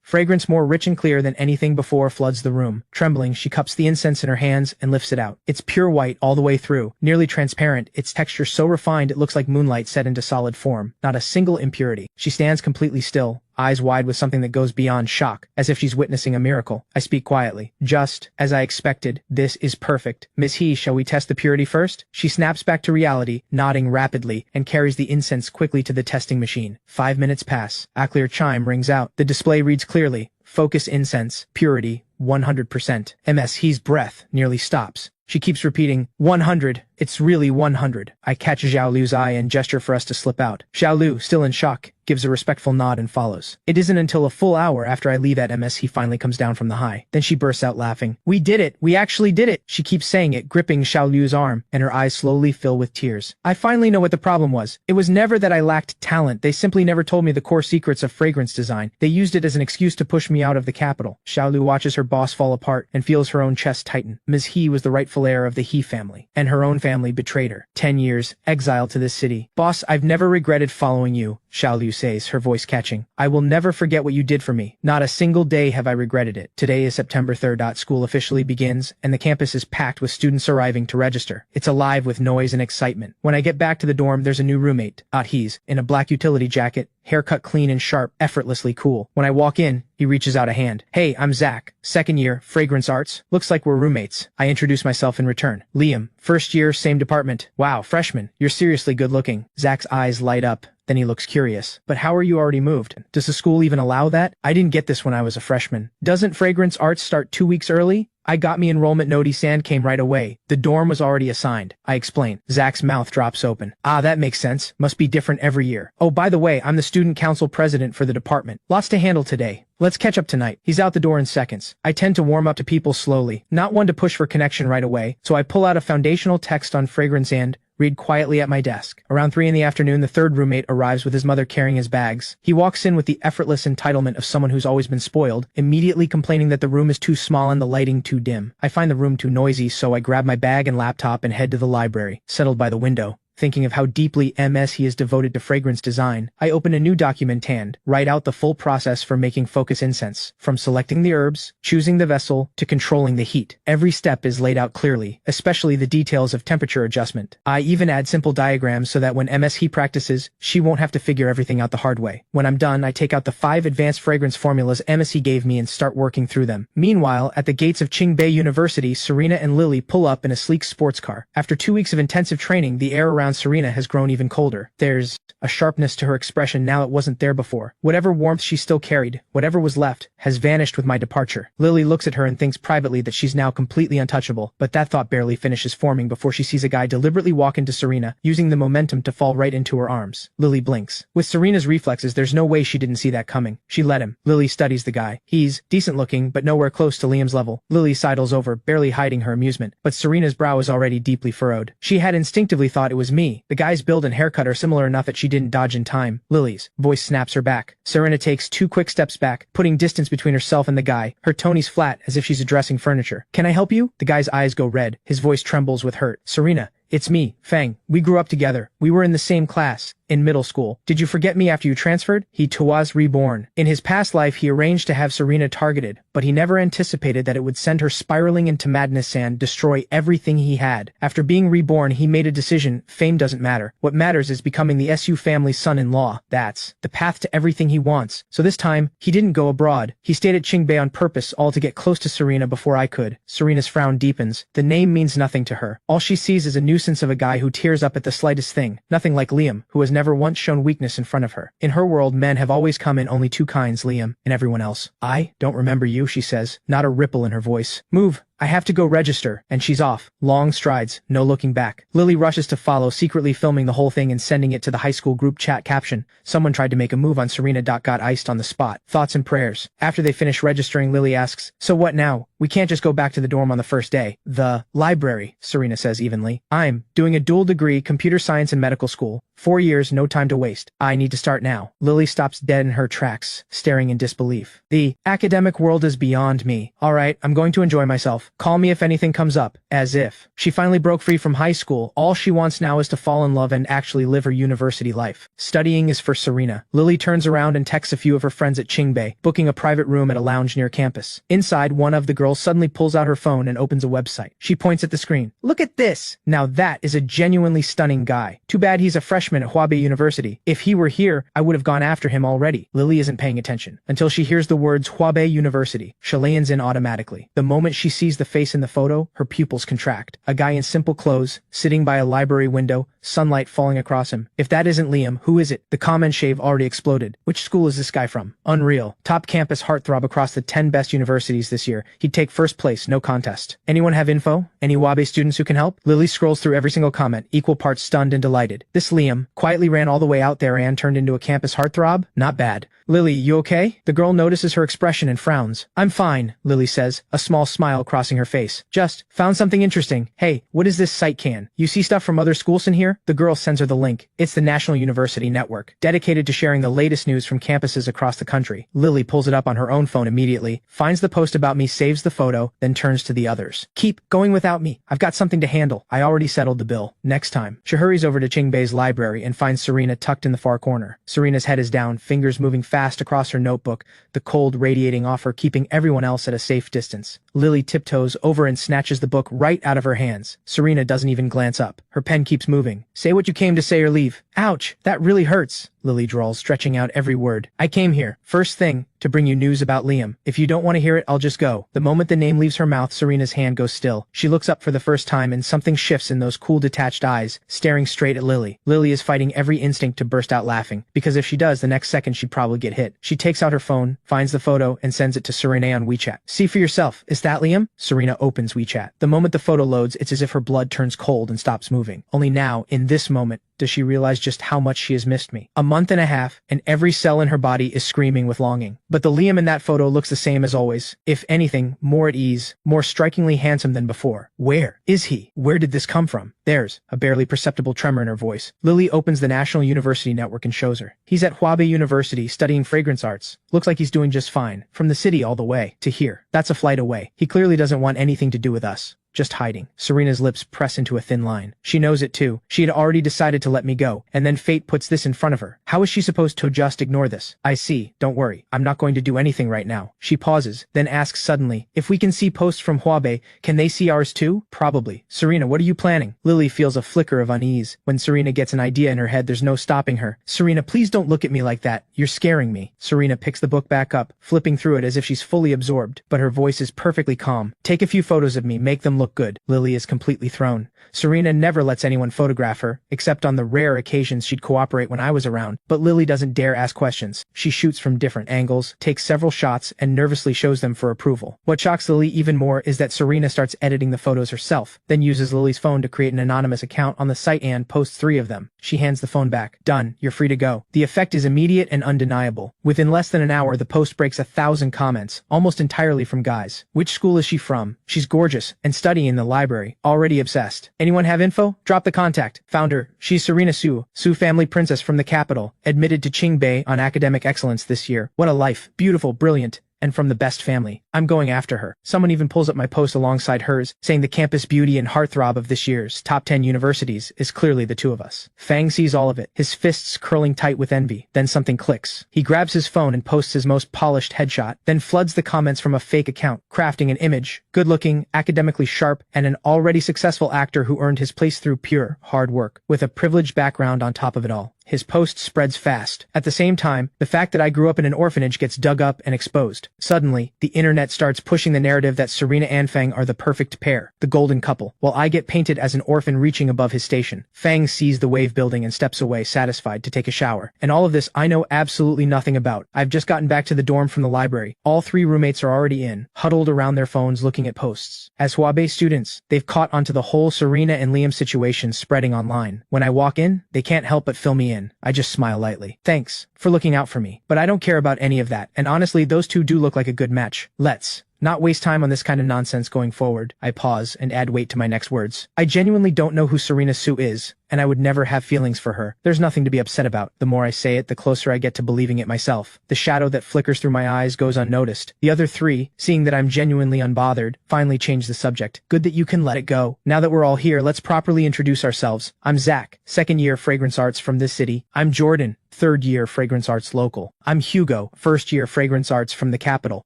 Fragrance more rich and clear than anything before floods the room. Trembling, she cups the incense in her hands and lifts it out. It's pure white all the way through, nearly transparent, its texture so refined it looks like moonlight set into solid form. Not a single impurity. She stands completely still, eyes wide with something that goes beyond shock, as if she's witnessing a miracle. I speak quietly. Just as I expected, this is perfect. Miss He, shall we test the purity first? She snaps back to reality, nodding rapidly, and carries the incense quickly to the testing machine. 5 minutes pass. A clear chime rings out. The display reads clearly, "Focus incense, purity, 100%. Ms. He's breath nearly stops. She keeps repeating, 100. It's really 100. I catch Xiaolu's eye and gesture for us to slip out. Xiaolu, still in shock, gives a respectful nod and follows. It isn't until a full hour after I leave at He finally comes down from the high. Then she bursts out laughing. "We did it! We actually did it!" She keeps saying it, gripping Xiaolu's arm, and her eyes slowly fill with tears. I finally know what the problem was. It was never that I lacked talent. They simply never told me the core secrets of fragrance design. They used it as an excuse to push me out of the capital. Xiaolu watches her boss fall apart and feels her own chest tighten. Ms. He was the rightful heir of the He family, and her own family betrayed her. 10 years, exiled to this city. "Boss, I've never regretted following you," Xiaolu says, her voice catching. "I will never forget what you did for me. Not a single day have I regretted it." Today is September 3rd. School officially begins, and the campus is packed with students arriving to register. It's alive with noise and excitement. When I get back to the dorm, there's a new roommate. He's in a black utility jacket, haircut clean and sharp, effortlessly cool. When I walk in, he reaches out a hand. "Hey, I'm Zach. 2nd year, fragrance arts. Looks like we're roommates." I introduce myself in return. "Liam, 1st year, same department." "Wow, freshman. You're seriously good looking." Zach's eyes light up. Then he looks curious. "But how are you already moved? Does the school even allow that? I didn't get this when I was a freshman." "Doesn't fragrance arts start 2 weeks early?" "I got me enrollment notice and came right away. The dorm was already assigned." I explain. Zach's mouth drops open. That makes sense. Must be different every year. "Oh, by the way, I'm the student council president for the department. Lots to handle today. Let's catch up tonight." He's out the door in seconds. I tend to warm up to people slowly, not one to push for connection right away, so I pull out a foundational text on fragrance and read quietly at my desk. Around 3 in the afternoon, the 3rd roommate arrives with his mother carrying his bags. He walks in with the effortless entitlement of someone who's always been spoiled, immediately complaining that the room is too small and the lighting too dim. I find the room too noisy, so I grab my bag and laptop and head to the library. Settled by the window, thinking of how deeply he is devoted to fragrance design. I open a new document and write out the full process for making focus incense, from selecting the herbs, choosing the vessel, to controlling the heat. Every step is laid out clearly, especially the details of temperature adjustment. I even add simple diagrams so that when he practices, she won't have to figure everything out the hard way. When I'm done, I take out the 5 advanced fragrance formulas he gave me and start working through them. Meanwhile, at the gates of Qingbei University, Serena and Lily pull up in a sleek sports car. After 2 weeks of intensive training, the air around Serena has grown even colder. There's a sharpness to her expression now it wasn't there before. Whatever warmth she still carried, whatever was left, has vanished with my departure. Lily looks at her and thinks privately that she's now completely untouchable, but that thought barely finishes forming before she sees a guy deliberately walk into Serena, using the momentum to fall right into her arms. Lily blinks. With Serena's reflexes, there's no way she didn't see that coming. She let him. Lily studies the guy. He's decent looking, but nowhere close to Liam's level. Lily sidles over, barely hiding her amusement, but Serena's brow is already deeply furrowed. She had instinctively thought it was me. The guy's build and haircut are similar enough that she didn't dodge in time. Lily's voice snaps her back. Serena takes 2 quick steps back, putting distance between herself and the guy. Her tony's flat, as if she's addressing furniture. Can I help you? The guy's eyes go red. His voice trembles with hurt. Serena, it's me, Fang. We grew up together. We were in the same class. In middle school. Did you forget me after you transferred? He was reborn. In his past life, he arranged to have Serena targeted, but he never anticipated that it would send her spiraling into madness and destroy everything he had. After being reborn, he made a decision. Fame doesn't matter. What matters is becoming the SU family's son-in-law. That's the path to everything he wants. So this time, he didn't go abroad. He stayed at Qingbei on purpose, all to get close to Serena before I could. Serena's frown deepens. The name means nothing to her. All she sees is a nuisance of a guy who tears up at the slightest thing. Nothing like Liam, who has never once shown weakness in front of her. In her world, men have always come in only 2 kinds, Liam and everyone else. I don't remember you, she says, not a ripple in her voice. Move. I have to go register, and she's off. Long strides, no looking back. Lily rushes to follow, secretly filming the whole thing and sending it to the high school group chat caption. Someone tried to make a move on Serena. Got iced on the spot. Thoughts and prayers. After they finish registering, Lily asks, so what now? We can't just go back to the dorm on the first day. The library, Serena says evenly. I'm doing a dual degree, computer science and medical school. 4 years, no time to waste. I need to start now. Lily stops dead in her tracks, staring in disbelief. The academic world is beyond me. All right, I'm going to enjoy myself. Call me if anything comes up. As if she finally broke free from high school, all she wants now is to fall in love and actually live her university life. Studying is for Serena. Lily turns around and texts a few of her friends at Qingbei, booking a private room at a lounge near campus. Inside, one of the girls suddenly pulls out her phone and opens a website. She points at the screen. Look at this! Now that is a genuinely stunning guy. Too bad he's a freshman at Huabei University. If he were here, I would have gone after him already. Lily isn't paying attention until she hears the words Huabei University. She leans in automatically. The moment she sees the face in the photo, her pupils contract. A guy in simple clothes, sitting by a library window, sunlight falling across him. If that isn't Liam, who is it? The comment shave already exploded. Which school is this guy from? Unreal. Top campus heartthrob across the 10 best universities this year. He'd take first place, no contest. Anyone have info? Any Huabei students who can help? Lily scrolls through every single comment, equal parts stunned and delighted. This Liam quietly ran all the way out there and turned into a campus heartthrob? Not bad. Lily, you okay? The girl notices her expression and frowns. I'm fine, Lily says, a small smile crossing her face. Just found something interesting. Hey, what is this site can? You see stuff from other schools in here? The girl sends her the link. It's the National University Network, dedicated to sharing the latest news from campuses across the country. Lily pulls it up on her own phone immediately, finds the post about me, saves the photo, then turns to the others. Keep going without me. I've got something to handle. I already settled the bill. Next time. She hurries over to Qingbei's library and finds Serena tucked in the far corner. Serena's head is down, fingers moving fast across her notebook, the cold radiating off her, keeping everyone else at a safe distance. Lily tiptoes over and snatches the book right out of her hands. Serena doesn't even glance up. Her pen keeps moving. Say what you came to say or leave. Ouch, that really hurts, Lily drawls, stretching out every word. I came here, first thing, to bring you news about Liam. If you don't want to hear it, I'll just go. The moment the name leaves her mouth, Serena's hand goes still. She looks up for the first time and something shifts in those cool detached eyes, staring straight at Lily. Lily is fighting every instinct to burst out laughing, because if she does, the next second she'd probably get hit. She takes out her phone, finds the photo, and sends it to Serena on WeChat. See for yourself. Is that Liam? Serena opens WeChat. The moment the photo loads, it's as if her blood turns cold and stops moving. Only now, in this moment, does she realize just how much she has missed me. A month and a half, and every cell in her body is screaming with longing. But the Liam in that photo looks the same as always. If anything, more at ease, more strikingly handsome than before. Where is he? Where did this come from? There's a barely perceptible tremor in her voice. Lily opens the National University Network and shows her. He's at Huabei University studying fragrance arts. Looks like he's doing just fine. From the city all the way to here. That's a flight away. He clearly doesn't want anything to do with us. just hiding. Serena's lips press into a thin line. She knows it too. She had already decided to let me go, and then fate puts this in front of her. How is she supposed to just ignore this? I see, don't worry. I'm not going to do anything right now. She pauses, then asks suddenly, if we can see posts from Huabei, can they see ours too? Probably. Serena, what are you planning? Lily feels a flicker of unease. When Serena gets an idea in her head, there's no stopping her. Serena, please don't look at me like that. You're scaring me. Serena picks the book back up, flipping through it as if she's fully absorbed, but her voice is perfectly calm. Take a few photos of me, make them look good. Lily is completely thrown. Serena never lets anyone photograph her, except on the rare occasions she'd cooperate when I was around, but Lily doesn't dare ask questions. She shoots from different angles, takes several shots, and nervously shows them for approval. What shocks Lily even more is that Serena starts editing the photos herself, then uses Lily's phone to create an anonymous account on the site and posts 3 of them. She hands the phone back. Done. You're free to go. The effect is immediate and undeniable. Within less than an hour, the post breaks 1,000 comments, almost entirely from guys. Which school is she from? She's gorgeous, and studying in the library. Already obsessed. Anyone have info? Drop the contact. Found her. She's Serena Su family princess from the capital, admitted to Qingbei on academic excellence this year. What a life. Beautiful, brilliant, and from the best family. I'm going after her. Someone even pulls up my post alongside hers, saying the campus beauty and heartthrob of this year's top 10 universities is clearly the two of us. Fang sees all of it, his fists curling tight with envy. Then something clicks. He grabs his phone and posts his most polished headshot, then floods the comments from a fake account, crafting an image, good-looking, academically sharp, and an already successful actor who earned his place through pure, hard work, with a privileged background on top of it all. His post spreads fast. At the same time, the fact that I grew up in an orphanage gets dug up and exposed. Suddenly, the internet starts pushing the narrative that Serena and Fang are the perfect pair, the golden couple, while I get painted as an orphan reaching above his station. Fang sees the wave building and steps away, satisfied, to take a shower. And all of this I know absolutely nothing about. I've just gotten back to the dorm from the library. All 3 roommates are already in, huddled around their phones looking at posts. As Huabei students, they've caught onto the whole Serena and Liam situation spreading online. When I walk in, they can't help but fill me in. I just smile lightly. Thanks for looking out for me. But I don't care about any of that, and honestly, those two do look like a good match. Let's not waste time on this kind of nonsense going forward. I pause and add weight to my next words. I genuinely don't know who Serena Su is, and I would never have feelings for her. There's nothing to be upset about. The more I say it, the closer I get to believing it myself. The shadow that flickers through my eyes goes unnoticed. The other 3, seeing that I'm genuinely unbothered, finally change the subject. Good that you can let it go. Now that we're all here, let's properly introduce ourselves. I'm Zach, 2nd year fragrance arts from this city. I'm Jordan, 3rd year fragrance arts local. I'm Hugo, 1st year fragrance arts from the capital.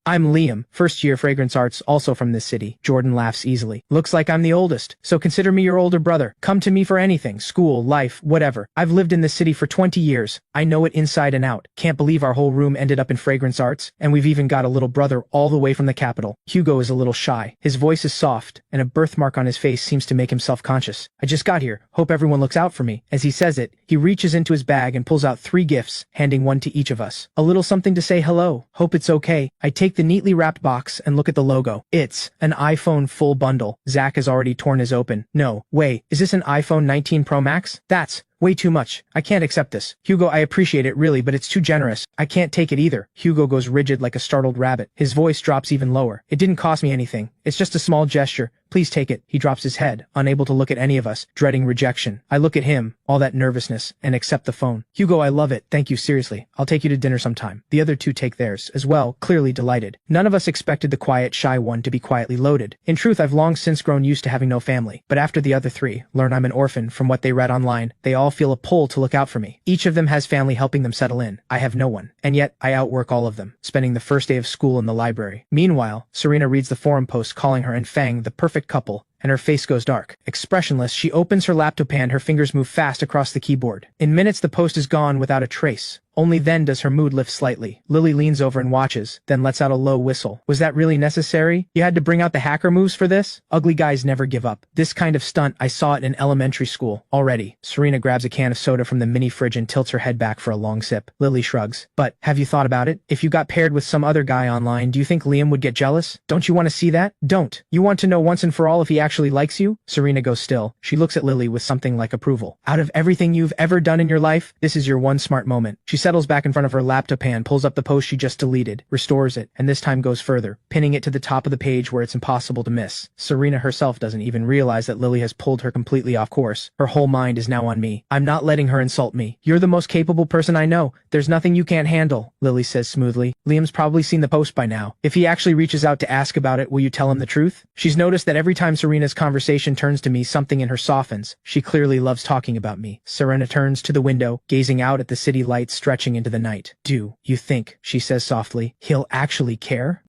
I'm Liam, 1st year fragrance arts also from this city. Jordan laughs easily. Looks like I'm the oldest, so consider me your older brother. Come to me for anything, school, life, whatever. I've lived in this city for 20 years. I know it inside and out. Can't believe our whole room ended up in fragrance arts, and we've even got a little brother all the way from the capital. Hugo is a little shy. His voice is soft, and a birthmark on his face seems to make him self-conscious. I just got here. Hope everyone looks out for me. As he says it, he reaches into his bag and pulls out 3 gifts, handing one to each of us. A little something to say hello. Hope it's okay. I take the neatly wrapped box and look at the logo. It's an iPhone full bundle. Zach has already torn his open. No, wait, is this an iPhone 19 Pro Max? That's way too much. I can't accept this. Hugo, I appreciate it really, but it's too generous. I can't take it either. Hugo goes rigid like a startled rabbit. His voice drops even lower. It didn't cost me anything. It's just a small gesture. Please take it. He drops his head, unable to look at any of us, dreading rejection. I look at him, all that nervousness, and accept the phone. Hugo, I love it. Thank you, seriously. I'll take you to dinner sometime. The other 2 take theirs, as well, clearly delighted. None of us expected the quiet, shy one to be quietly loaded. In truth, I've long since grown used to having no family. But after the other 3 learn I'm an orphan from what they read online, they all feel a pull to look out for me. Each of them has family helping them settle in. I have no one. And yet, I outwork all of them, spending the first day of school in the library. Meanwhile, Serena reads the forum post calling her and Fang the perfect couple, and her face goes dark. Expressionless, she opens her laptop and her fingers move fast across the keyboard. In minutes, the post is gone without a trace. Only then does her mood lift slightly. Lily leans over and watches, then lets out a low whistle. Was that really necessary? You had to bring out the hacker moves for this? Ugly guys never give up. This kind of stunt, I saw it in elementary school already. Serena grabs a can of soda from the mini fridge and tilts her head back for a long sip. Lily shrugs. But, have you thought about it? If you got paired with some other guy online, do you think Liam would get jealous? Don't you want to see that? Don't. You want to know once and for all if he actually likes you? Serena goes still. She looks at Lily with something like approval. Out of everything you've ever done in your life, this is your one smart moment. She says settles back in front of her laptop and pulls up the post she just deleted, restores it, and this time goes further, pinning it to the top of the page where it's impossible to miss. Serena herself doesn't even realize that Lily has pulled her completely off course. Her whole mind is now on me. I'm not letting her insult me. You're the most capable person I know. There's nothing you can't handle, Lily says smoothly. Liam's probably seen the post by now. If he actually reaches out to ask about it, will you tell him the truth? She's noticed that every time Serena's conversation turns to me, something in her softens. She clearly loves talking about me. Serena turns to the window, gazing out at the city lights stretching into the night. Do you think, she says softly, he'll actually care?